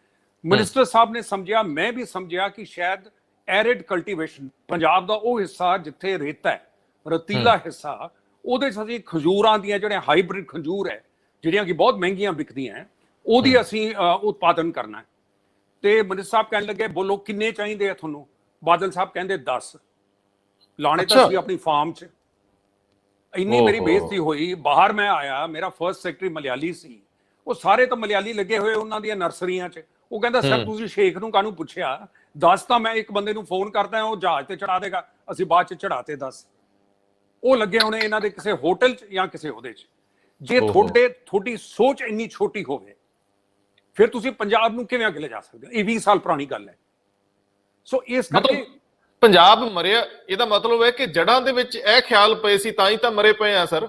ਮਿਨਿਸਟਰ ਸਾਹਿਬ ਨੇ ਸਮਝਿਆ, ਮੈਂ ਵੀ ਸਮਝਿਆ ਕਿ ਸ਼ਾਇਦ ਐਰਿਡ ਕਲਟੀਵੇਸ਼ਨ, ਪੰਜਾਬ ਦਾ ਉਹ ਹਿੱਸਾ ਜਿੱਥੇ ਰੇਤਾ ਹੈ, ਰਤੀਲਾ ਹਿੱਸਾ, ਉਹਦੇ 'ਚ ਅਸੀਂ ਖਜੂਰਾਂ ਦੀਆਂ ਜਿਹੜੀਆਂ ਹਾਈਬ੍ਰਿਡ ਖਜੂਰ ਹੈ, ਜਿਹੜੀਆਂ ਕਿ ਬਹੁਤ ਮਹਿੰਗੀਆਂ ਵਿਕਦੀਆਂ, ਉਹਦੀ ਅਸੀਂ ਉਤਪਾਦਨ ਕਰਨਾ ਹੈ। ਤੇ ਮਿਨਿਸਟਰ ਸਾਹਿਬ ਕਹਿਣ ਲੱਗੇ ਬੋਲੋ ਕਿੰਨੇ ਚਾਹੀਦੇ ਆ ਤੁਹਾਨੂੰ? ਬਾਦਲ ਸਾਹਿਬ ਕਹਿੰਦੇ 10 ਲਾਣੇ ਤਾਂ ਸੀ ਆਪਣੀ ਫਾਰਮ 'ਚ। ਇੰਨੀ ਮੇਰੀ ਬੇਇੱਜ਼ਤੀ ਹੋਈ। ਬਾਹਰ ਮੈਂ ਆਇਆ, ਮੇਰਾ ਫਰਸਟ ਸੈਕਟਰੀ ਮਲਿਆਲੀ ਸੀ, ਉਹ ਸਾਰੇ ਤਾਂ ਮਲਿਆਲੀ ਲੱਗੇ ਹੋਏ ਉਹਨਾਂ ਦੀਆਂ ਨਰਸਰੀਆਂ 'ਚ। ਉਹ ਕਹਿੰਦਾ ਸਰ ਤੁਸੀਂ ਸ਼ੇਖ ਨੂੰ ਕਾਹਨੂੰ ਪੁੱਛਿਆ, ਦੱਸ ਤਾਂ ਮੈਂ ਇੱਕ ਬੰਦੇ ਨੂੰ ਫੋਨ ਕਰਦਾ ਉਹ ਜਹਾਜ਼ ਤੇ ਚੜਾ ਦੇਗਾ, ਅਸੀਂ ਬਾਅਦ 'ਚ ਚੜਾਤੇ ਦੱਸ। ਉਹ ਲੱਗੇ ਹੋਣੇ ਇਹਨਾਂ ਦੇ ਕਿਸੇ ਹੋਟਲ 'ਚ ਜਾਂ ਕਿਸੇ ਉਹਦੇ 'ਚ। ਜੇ ਤੁਹਾਡੀ ਸੋਚ ਇੰਨੀ ਛੋਟੀ ਹੋਵੇ ਫਿਰ ਤੁਸੀਂ ਪੰਜਾਬ ਨੂੰ ਕਿਵੇਂ ਅੱਗੇ ਲੈ ਜਾ ਸਕਦੇ ਹੋ? ਇਹ 20 ਸਾਲ ਪੁਰਾਣੀ ਗੱਲ ਹੈ। ਸੋ ਇਸ ਕਰਕੇ ਪੰਜਾਬ ਮਰਿਆ, ਇਹਦਾ ਮਤਲਬ ਹੈ ਕਿ ਜੜ੍ਹਾਂ ਦੇ ਵਿੱਚ ਇਹ ਖਿਆਲ ਪਏ ਸੀ ਤਾਂ ਹੀ ਤਾਂ ਮਰੇ ਪਏ ਆ ਸਰ।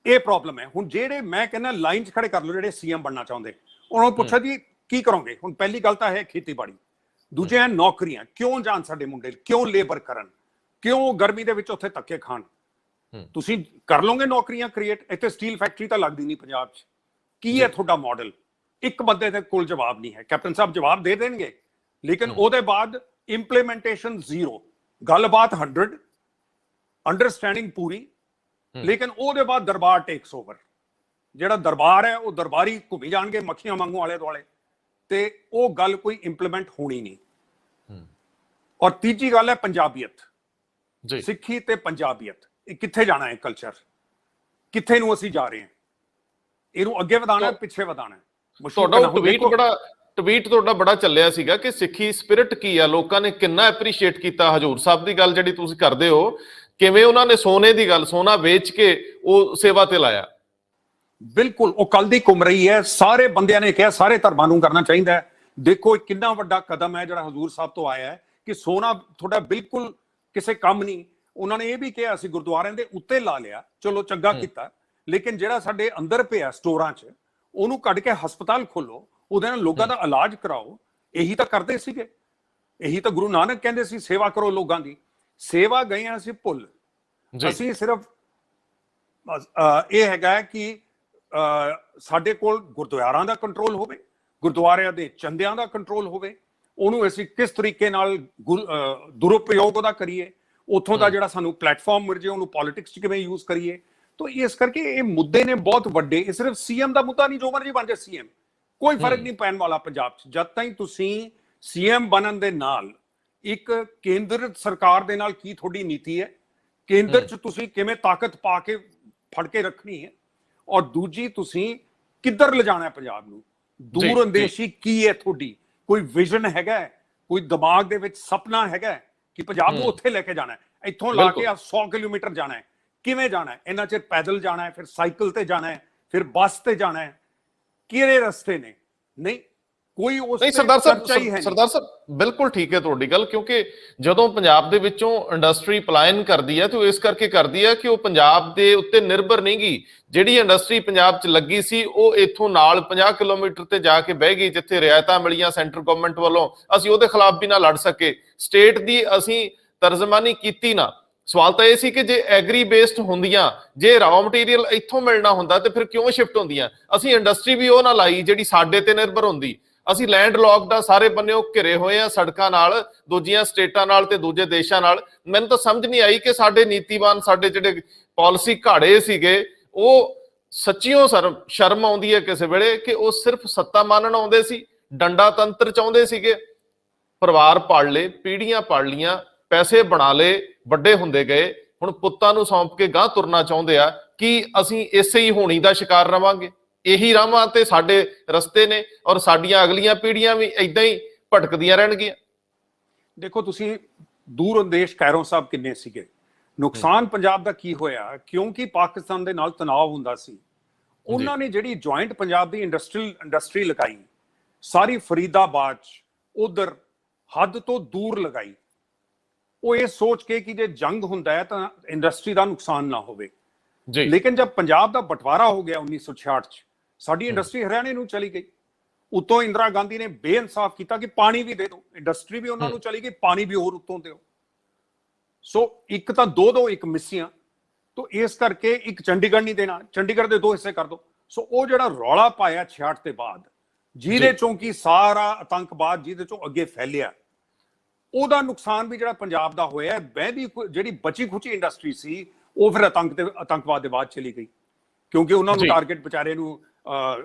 ਇਹ ਪ੍ਰੋਬਲਮ ਹੈ। ਹੁਣ ਜਿਹੜੇ ਮੈਂ ਕਹਿੰਦਾ ਲਾਈਨ 'ਚ ਖੜੇ ਕਰ ਲਓ ਜਿਹੜੇ ਸੀਐਮ ਬਣਨਾ ਚਾਹੁੰਦੇ, ਉਹਨਾਂ ਨੂੰ ਪੁੱਛਿਆ ਜੀ ਕੀ ਕਰੋਗੇ? ਹੁਣ ਪਹਿਲੀ ਗੱਲ ਤਾਂ ਹੈ ਖੇਤੀਬਾੜੀ, ਦੂਜੇ ਹੈ ਨੌਕਰੀਆਂ। ਕਿਉਂ ਜਾਣ ਸਾਡੇ ਮੁੰਡੇ, ਕਿਉਂ ਲੇਬਰ ਕਰਨ, ਕਿਉਂ ਗਰਮੀ ਦੇ ਵਿੱਚ ਉੱਥੇ ਧੱਕੇ ਖਾਣ? ਤੁਸੀਂ ਕਰ ਲਓਗੇ ਨੌਕਰੀਆਂ ਕ੍ਰੀਏਟ? ਇੱਥੇ ਸਟੀਲ ਫੈਕਟਰੀ ਤਾਂ ਲੱਗਦੀ ਨਹੀਂ ਪੰਜਾਬ 'ਚ। ਕੀ ਹੈ ਤੁਹਾਡਾ ਮਾਡਲ? ਇੱਕ ਬੰਦੇ ਦੇ ਕੋਲ ਜਵਾਬ ਨਹੀਂ ਹੈ। ਕੈਪਟਨ ਸਾਹਿਬ ਜਵਾਬ ਦੇ ਦੇਣਗੇ, ਲੇਕਿਨ ਉਹਦੇ ਬਾਅਦ ਇੰਪਲੀਮੈਂਟੇਸ਼ਨ ਜ਼ੀਰੋ, ਗੱਲਬਾਤ 100, ਅੰਡਰਸਟੈਂਡਿੰਗ ਪੂਰੀ, ਲੇਕਿਨ ਉਹਦੇ ਬਾਅਦ ਦਰਬਾਰ ਟੇਕਸ ਓਵਰ। ਜਿਹੜਾ ਦਰਬਾਰ ਹੈ ਉਹ ਦਰਬਾਰੀ ਘੁੰਮੀ ਜਾਣਗੇ ਮੱਖੀਆਂ ਵਾਂਗੂ ਆਲੇ ਦੁਆਲੇ, ਤੇ ਉਹ ਗੱਲ ਕੋਈ ਇੰਪਲੀਮੈਂਟ ਹੋਣੀ ਨਹੀਂ। ਔਰ ਤੀਜੀ ਗੱਲ ਹੈ ਪੰਜਾਬੀਅਤ, ਸਿੱਖੀ ਤੇ ਪੰਜਾਬੀਅਤ। ਇਹ ਕਿੱਥੇ ਜਾਣਾ ਹੈ ਕਲਚਰ? ਕਿੱਥੇ ਨੂੰ ਅਸੀਂ ਜਾ ਰਹੇ ਹਾਂ? ਇਹਨੂੰ ਅੱਗੇ ਵਧਾਣਾ ਪਿੱਛੇ ਵਧਾਣਾ? ਤੁਹਾਡਾ ਟਵੀਟ ਤੁਹਾਡਾ ਬੜਾ ਚੱਲਿਆ ਸੀਗਾ ਕਿ ਸਿੱਖੀ ਸਪਿਰਿਟ ਕੀ ਆ, ਲੋਕਾਂ ਨੇ ਕਿੰਨਾ ਐਪਰੀਸ਼ੀਏਟ ਕੀਤਾ ਹਜੂਰ ਸਾਹਿਬ ਦੀ ਗੱਲ ਜਿਹੜੀ ਤੁਸੀਂ ਕਰਦੇ ਹੋ, ਕਿਵੇਂ ਉਹਨਾਂ ਨੇ ਸੋਨੇ ਦੀ ਗੱਲ, ਸੋਨਾ ਵੇਚ ਕੇ ਉਹ ਸੇਵਾ ਤੇ ਲਾਇਆ। ਬਿਲਕੁਲ, ਉਹ ਕੱਲ ਦੀ ਘੁੰਮ ਰਹੀ ਹੈ। ਸਾਰੇ ਬੰਦਿਆਂ ਨੇ ਕਿਹਾ ਸਾਰੇ ਧਰਮਾਂ ਨੂੰ ਕਰਨਾ ਚਾਹੀਦਾ ਹੈ। ਦੇਖੋ ਕਿੰਨਾ ਵੱਡਾ ਕਦਮ ਹੈ ਜਿਹੜਾ ਹਜ਼ੂਰ ਸਾਹਿਬ ਤੋਂ ਆਇਆ ਹੈ ਕਿ ਸੋਨਾ ਤੁਹਾਡਾ ਬਿਲਕੁਲ ਕਿਸੇ ਕੰਮ ਨਹੀਂ। ਉਹਨਾਂ ਨੇ ਇਹ ਵੀ ਕਿਹਾ ਅਸੀਂ ਗੁਰਦੁਆਰਿਆਂ ਦੇ ਉੱਤੇ ਲਾ ਲਿਆ, ਚਲੋ ਚੰਗਾ ਕੀਤਾ, ਲੇਕਿਨ ਜਿਹੜਾ ਸਾਡੇ ਅੰਦਰ ਪਿਆ ਸਟੋਰਾਂ 'ਚ ਉਹਨੂੰ ਕੱਢ ਕੇ ਹਸਪਤਾਲ ਖੋਲੋ, ਉਹਦੇ ਨਾਲ ਲੋਕਾਂ ਦਾ ਇਲਾਜ ਕਰਾਓ। ਇਹੀ ਤਾਂ ਕਰਦੇ ਸੀਗੇ, ਇਹੀ ਤਾਂ ਗੁਰੂ ਨਾਨਕ ਕਹਿੰਦੇ ਸੀ ਸੇਵਾ ਕਰੋ ਲੋਕਾਂ ਦੀ। ਸੇਵਾ ਗਏ ਹਾਂ ਅਸੀਂ ਭੁੱਲ। ਅਸੀਂ ਸਿਰਫ ਇਹ ਹੈਗਾ ਕਿ ਸਾਡੇ ਕੋਲ ਗੁਰਦੁਆਰਿਆਂ ਦਾ ਕੰਟਰੋਲ ਹੋਵੇ, ਗੁਰਦੁਆਰਿਆਂ ਦੇ ਚੰਦਿਆਂ ਦਾ ਕੰਟਰੋਲ ਹੋਵੇ, ਉਹਨੂੰ ਅਸੀਂ ਕਿਸ ਤਰੀਕੇ ਨਾਲ ਦੁਰਉਪਯੋਗ ਉਹਦਾ ਕਰੀਏ, ਉੱਥੋਂ ਦਾ ਜਿਹੜਾ ਸਾਨੂੰ ਪਲੇਟਫਾਰਮ ਮਿਲ ਜੇ ਉਹਨੂੰ ਪੋਲਿਟਿਕਸ 'ਚ ਕਿਵੇਂ ਯੂਜ਼ ਕਰੀਏ। ਤਾਂ ਇਸ ਕਰਕੇ ਇਹ ਮੁੱਦੇ ਨੇ ਬਹੁਤ ਵੱਡੇ। ਇਹ ਸਿਰਫ ਸੀਐਮ ਦਾ ਮੁੱਦਾ ਨਹੀਂ, ਜੋ ਮਰਜੀ ਬਣ ਜਾਏ ਸੀਐਮ, ਕੋਈ ਫਰਕ ਨਹੀਂ ਪੈਣ ਵਾਲਾ ਪੰਜਾਬ 'ਚ। ਜਦ ਤਾਈਂ ਤੁਸੀਂ ਸੀਐਮ ਬਣਨ ਦੇ ਨਾਲ ਇੱਕ ਕੇਂਦਰ ਸਰਕਾਰ ਦੇ ਨਾਲ ਕੀ ਤੁਹਾਡੀ ਨੀਤੀ ਹੈ, ਕੇਂਦਰ 'ਚ ਤੁਸੀਂ ਕਿਵੇਂ ਤਾਕਤ ਪਾ ਕੇ ਫੜ ਕੇ ਰੱਖਣੀ ਹੈ, ਔਰ ਦੂਜੀ ਤੁਸੀਂ ਕਿੱਧਰ ਲਿਜਾਣਾ ਪੰਜਾਬ ਨੂੰ, ਦੂਰ ਅੰਦੇਸ਼ੀ ਕੀ ਹੈ ਤੁਹਾਡੀ, ਕੋਈ ਵਿਜ਼ਨ ਹੈਗਾ, ਕੋਈ ਦਿਮਾਗ ਦੇ ਵਿੱਚ ਸੁਪਨਾ ਹੈਗਾ ਕਿ ਪੰਜਾਬ ਨੂੰ ਉੱਥੇ ਲੈ ਕੇ ਜਾਣਾ ਹੈ, ਇੱਥੋਂ ਲਾ ਕੇ 100 ਕਿਲੋਮੀਟਰ ਜਾਣਾ ਹੈ। ਕਿਵੇਂ ਜਾਣਾ ਹੈ? ਇਹਨਾਂ ਚਿਰ ਪੈਦਲ ਜਾਣਾ ਹੈ, ਫਿਰ ਸਾਈਕਲ ਤੇ ਜਾਣਾ ਹੈ, ਫਿਰ ਬੱਸ ਤੇ ਜਾਣਾ ਹੈ, ਕਿਹੜੇ ਰਸਤੇ ਨੇ? ਨਹੀਂ, ਕੋਈ ਉਸ ਨਹੀਂ ਸਰਦਾਰ ਸਾਹਿਬ ਬਿਲਕੁਲ ਠੀਕ ਹੈ ਤੁਹਾਡੀ ਗੱਲ, ਕਿਉਂਕਿ ਜਦੋਂ ਪੰਜਾਬ ਦੇ ਵਿੱਚੋਂ ਇੰਡਸਟਰੀ ਪਲਾਇਨ ਕਰਦੀ ਹੈ ਤੇ ਉਹ ਇਸ ਕਰਕੇ ਕਰਦੀ ਹੈ ਕਿ ਉਹ ਪੰਜਾਬ ਦੇ ਉੱਤੇ ਨਿਰਭਰ ਨਹੀਂ ਗਈ। ਜਿਹੜੀ ਇੰਡਸਟਰੀ ਪੰਜਾਬ 'ਚ ਲੱਗੀ ਸੀ ਉਹ ਇੱਥੋਂ ਨਾਲ 50 ਕਿਲੋਮੀਟਰ ਤੇ ਜਾ ਕੇ ਬਹਿ ਗਈ, ਜਿੱਥੇ ਰਿਆਇਤਾਂ ਮਿਲੀਆਂ ਸੈਂਟਰ ਗਵਰਨਮੈਂਟ ਵੱਲੋਂ, ਅਸੀਂ ਉਹਦੇ ਖਿਲਾਫ ਵੀ ਨਾ ਲੜ ਸਕੇ, ਸਟੇਟ ਦੀ ਅਸੀਂ ਤਰਜਮਾਨੀ ਕੀਤੀ ਨਾ। ਸਵਾਲ ਤਾਂ ਇਹ ਸੀ ਕਿ ਜੇ ਐਗਰੀ ਬੇਸਡ ਹੁੰਦੀਆਂ, ਜੇ ਰਾਅ ਮਟੀਰੀਅਲ ਇੱਥੋਂ ਮਿਲਣਾ ਹੁੰਦਾ ਤੇ ਫਿਰ ਕਿਉਂ ਸ਼ਿਫਟ ਹੁੰਦੀਆਂ? ਅਸੀਂ ਇੰਡਸਟਰੀ ਵੀ ਉਹ ਨਾ ਲਾਈ ਜਿਹੜੀ ਸਾਡੇ ਤੇ ਨਿਰਭਰ ਹੁੰਦੀ। ਅਸੀਂ ਲੈਂਡ ਲੌਕਡ ਆ, ਸਾਰੇ ਬੰਨਿਓ ਘਿਰੇ ਹੋਏ ਆ ਸੜਕਾਂ ਨਾਲ, ਦੂਜੀਆਂ ਸਟੇਟਾਂ ਨਾਲ ਤੇ ਦੂਜੇ ਦੇਸ਼ਾਂ ਨਾਲ। ਮੈਨੂੰ ਤਾਂ ਸਮਝ ਨਹੀਂ ਆਈ ਕਿ ਸਾਡੇ ਨੀਤੀਵਾਨ, ਸਾਡੇ ਜਿਹੜੇ ਪਾਲਿਸੀ ਘਾੜੇ ਸੀਗੇ, ਉਹ ਸੱਚੀਓ ਸ਼ਰਮ ਆਉਂਦੀ ਹੈ ਕਿਸੇ ਵੇਲੇ ਕਿ ਉਹ ਸਿਰਫ ਸੱਤਾ ਮਾਨਣ ਆਉਂਦੇ ਸੀ, ਡੰਡਾ ਤੰਤਰ ਚਾਹੁੰਦੇ ਸੀਗੇ। ਪਰਿਵਾਰ ਪਾਲ ਲਏ, ਪੀੜ੍ਹੀਆਂ ਪਾਲ ਲੀਆਂ, ਪੈਸੇ ਬਣਾ ਲਏ, ਵੱਡੇ ਹੁੰਦੇ ਗਏ, ਹੁਣ ਪੁੱਤਾਂ ਨੂੰ ਸੌਂਪ ਕੇ ਗਾਂਹ ਤੁਰਨਾ ਚਾਹੁੰਦੇ ਆ। ਕਿ ਅਸੀਂ ਇਸੇ ਹੀ ਹੋਣੀ ਦਾ ਸ਼ਿਕਾਰ ਰਵਾਂਗੇ? ਇਹੀ ਰਾਹਾਂ ਤੇ ਸਾਡੇ ਰਸਤੇ ਨੇ ਔਰ ਸਾਡੀਆਂ ਅਗਲੀਆਂ ਪੀੜ੍ਹੀਆਂ ਵੀ ਏਦਾਂ ਹੀ ਭਟਕਦੀਆਂ ਰਹਿਣਗੀਆਂ। ਦੇਖੋ ਤੁਸੀਂ ਦੂਰ ਅੰਦੇਸ਼ ਕੈਰੋਂ ਸਾਹਿਬ ਕਿੰਨੇ ਸੀਗੇ, ਨੁਕਸਾਨ ਪੰਜਾਬ ਦਾ ਕੀ ਹੋਇਆ? ਕਿਉਂਕਿ ਪਾਕਿਸਤਾਨ ਦੇ ਨਾਲ ਤਣਾਅ ਹੁੰਦਾ ਸੀ, ਉਹਨਾਂ ਨੇ ਜਿਹੜੀ ਜੁਆਇੰਟ ਪੰਜਾਬ ਦੀ ਇੰਡਸਟਰੀ ਲਗਾਈ, ਸਾਰੀ ਫਰੀਦਾਬਾਦ ਉਧਰ ਹੱਦ ਤੋਂ ਦੂਰ ਲਗਾਈ। ਉਹ ਇਹ ਸੋਚ ਕੇ ਕਿ ਜੇ ਜੰਗ ਹੁੰਦਾ ਹੈ ਤਾਂ ਇੰਡਸਟਰੀ ਦਾ ਨੁਕਸਾਨ ਨਾ ਹੋਵੇ। ਲੇਕਿਨ ਜਦ ਪੰਜਾਬ ਦਾ ਬਟਵਾਰਾ ਹੋ ਗਿਆ 1966 ਚ, ਸਾਡੀ ਇੰਡਸਟਰੀ ਹਰਿਆਣੇ ਨੂੰ ਚਲੀ ਗਈ। ਉਤੋਂ ਇੰਦਰਾ ਗਾਂਧੀ ਨੇ ਬੇਇਨਸਾਫ ਕੀਤਾ ਕਿ ਪਾਣੀ ਵੀ ਦੇ ਦਿਓ, ਇੰਡਸਟਰੀ ਵੀ ਉਹਨਾਂ ਨੂੰ ਚਲੀ ਗਈ, ਪਾਣੀ ਵੀ ਹੋਰ ਉੱਤੋਂ ਦਿਓ। ਸੋ ਇੱਕ ਤਾਂ ਦੋ ਇੱਕ ਮਿਸੀਆਂ, ਤੋਂ ਇਸ ਕਰਕੇ ਇੱਕ ਚੰਡੀਗੜ੍ਹ ਨਹੀਂ ਦੇਣਾ, ਚੰਡੀਗੜ੍ਹ ਦੇ 2 ਹਿੱਸੇ ਕਰ ਦਿਓ। ਸੋ ਉਹ ਜਿਹੜਾ ਰੌਲਾ ਪਾਇਆ 66 ਦੇ ਬਾਅਦ, ਜਿਹਦੇ ਚੋਂ ਕਿ ਸਾਰਾ ਆਤੰਕਵਾਦ ਜਿਹਦੇ ਚੋਂ ਅੱਗੇ ਫੈਲਿਆ, ਉਹਦਾ ਨੁਕਸਾਨ ਵੀ ਜਿਹੜਾ ਪੰਜਾਬ ਦਾ ਹੋਇਆ। ਬਹਿਦੀ ਜਿਹੜੀ ਬਚੀ ਖੁਚੀ ਇੰਡਸਟਰੀ ਸੀ ਉਹ ਫਿਰ ਆਤੰਕਵਾਦ ਦੇ ਬਾਅਦ ਚਲੀ ਗਈ, ਕਿਉਂਕਿ ਉਹਨਾਂ ਨੂੰ ਟਾਰਗੇਟ ਵਿਚਾਰੇ ਨੂੰ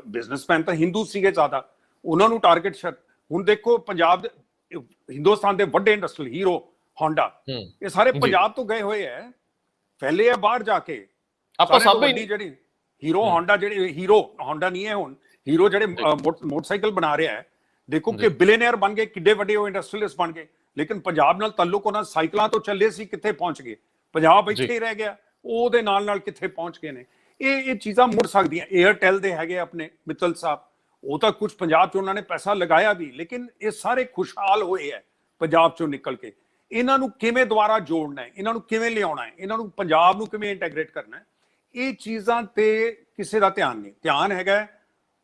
ਬਿਜ਼ਨਸਮੈਨ ਤਾਂ ਹਿੰਦੂ ਸੀਗੇ ਜ਼ਿਆਦਾ, ਉਹਨਾਂ ਨੂੰ ਟਾਰਗੇਟ। ਹੁਣ ਦੇਖੋ ਪੰਜਾਬ ਦੇ ਹਿੰਦੁਸਤਾਨ ਦੇ ਵੱਡੇ ਇੰਡਸਟਰੀਅਲ ਹੀਰੋ ਹੋਂਡਾ, ਇਹ ਸਾਰੇ ਪੰਜਾਬ ਤੋਂ ਗਏ ਹੋਏ ਹੈ। ਫੈਲੇ ਆ ਬਾਹਰ ਜਾ ਕੇ। ਆਪਾਂ ਸਭ ਹੀ ਜਿਹੜੀ ਹੀਰੋ ਹੋਂਡਾ, ਜਿਹੜੇ ਹੀਰੋ ਹੋਂਡਾ ਨਹੀਂ ਹੈ ਹੁਣ, ਹੀਰੋ ਜਿਹੜੇ ਮੋਟਰਸਾਈਕਲ ਬਣਾ ਰਿਹਾ ਹੈ, ਦੇਖੋ ਕਿ ਬਿਲੀਅਨਰ ਬਣ ਗਏ, ਕਿੱਡੇ ਵੱਡੇ ਉਹ ਇੰਡਸਟਰੀਅਲਿਸਟ ਬਣ ਗਏ, ਲੇਕਿਨ ਪੰਜਾਬ ਨਾਲ ਤਾਲੁਕ ਉਹਨਾਂ ਸਾਈਕਲਾਂ ਤੋਂ ਚੱਲੇ ਸੀ, ਕਿੱਥੇ ਪਹੁੰਚ ਗਏ? ਪੰਜਾਬ ਇੱਥੇ ਹੀ ਰਹਿ ਗਿਆ, ਉਹਦੇ ਨਾਲ ਕਿੱਥੇ ਪਹੁੰਚ ਗਏ ਨੇ। ਇਹ ਚੀਜ਼ਾਂ ਮੁੜ ਸਕਦੀਆਂ। ਏਅਰਟੈਲ ਦੇ ਹੈਗੇ ਆਪਣੇ ਮਿੱਤਲ ਸਾਹਿਬ, ਉਹ ਤਾਂ ਕੁਝ ਪੰਜਾਬ 'ਚ ਉਹਨਾਂ ਨੇ ਪੈਸਾ ਲਗਾਇਆ ਵੀ, ਲੇਕਿਨ ਇਹ ਸਾਰੇ ਖੁਸ਼ਹਾਲ ਹੋਏ ਹੈ ਪੰਜਾਬ 'ਚੋਂ ਨਿਕਲ ਕੇ। ਇਹਨਾਂ ਨੂੰ ਕਿਵੇਂ ਦੁਬਾਰਾ ਜੋੜਨਾ ਹੈ, ਇਹਨਾਂ ਨੂੰ ਕਿਵੇਂ ਲਿਆਉਣਾ ਹੈ, ਇਹਨਾਂ ਨੂੰ ਪੰਜਾਬ ਨੂੰ ਕਿਵੇਂ ਇੰਟੈਗਰੇਟ ਕਰਨਾ ਹੈ, ਇਹ ਚੀਜ਼ਾਂ ਤੇ ਕਿਸੇ ਦਾ ਧਿਆਨ ਨਹੀਂ। ਧਿਆਨ ਹੈਗਾ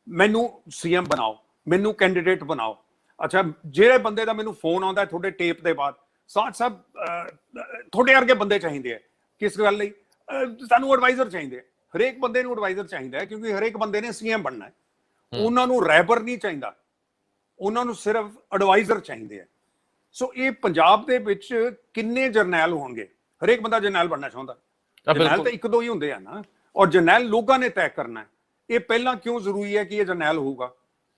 ਮੈਨੂੰ ਸੀਐਮ ਬਣਾਓ, ਮੈਨੂੰ ਕੈਂਡੀਡੇਟ ਬਣਾਓ। ਅੱਛਾ, ਜਿਹੜੇ ਬੰਦੇ ਦਾ ਮੈਨੂੰ ਫੋਨ ਆਉਂਦਾ ਤੁਹਾਡੇ ਟੇਪ ਦੇ ਬਾਅਦ, ਸਾਹਿਬ ਤੁਹਾਡੇ ਵਰਗੇ ਬੰਦੇ ਚਾਹੀਦੇ ਆ। ਕਿਸ ਗੱਲ ਲਈ? ਸਾਨੂੰ ਐਡਵਾਈਜ਼ਰ ਚਾਹੀਦੇ ਆ। ਹਰੇਕ ਬੰਦੇ ਨੂੰ ਐਡਵਾਈਜ਼ਰ ਚਾਹੀਦਾ ਹੈ, ਕਿਉਂਕਿ ਹਰੇਕ ਬੰਦੇ ਨੇ ਸੀਐਮ ਬਣਨਾ ਹੈ। ਉਹਨਾਂ ਨੂੰ ਰਹਿਬਰ ਨਹੀਂ ਚਾਹੀਦਾ, ਉਹਨਾਂ ਨੂੰ ਸਿਰਫ ਐਡਵਾਈਜ਼ਰ ਚਾਹੀਦੇ ਆ। ਸੋ ਇਹ ਪੰਜਾਬ ਦੇ ਵਿੱਚ ਕਿੰਨੇ ਜਰਨੈਲ ਹੋਣਗੇ? ਹਰੇਕ ਬੰਦਾ ਜਰਨੈਲ ਬਣਨਾ ਚਾਹੁੰਦਾ। ਜਰਨੈਲ ਤਾਂ ਇੱਕ ਦੋ ਹੀ ਹੁੰਦੇ ਆ ਨਾ, ਔਰ ਜਰਨੈਲ ਲੋਕਾਂ ਨੇ ਤੈਅ ਕਰਨਾ ਹੈ। ਇਹ ਪਹਿਲਾਂ ਕਿਉਂ ਜ਼ਰੂਰੀ ਹੈ ਕਿ ਇਹ ਜਰਨੈਲ ਹੋਊਗਾ?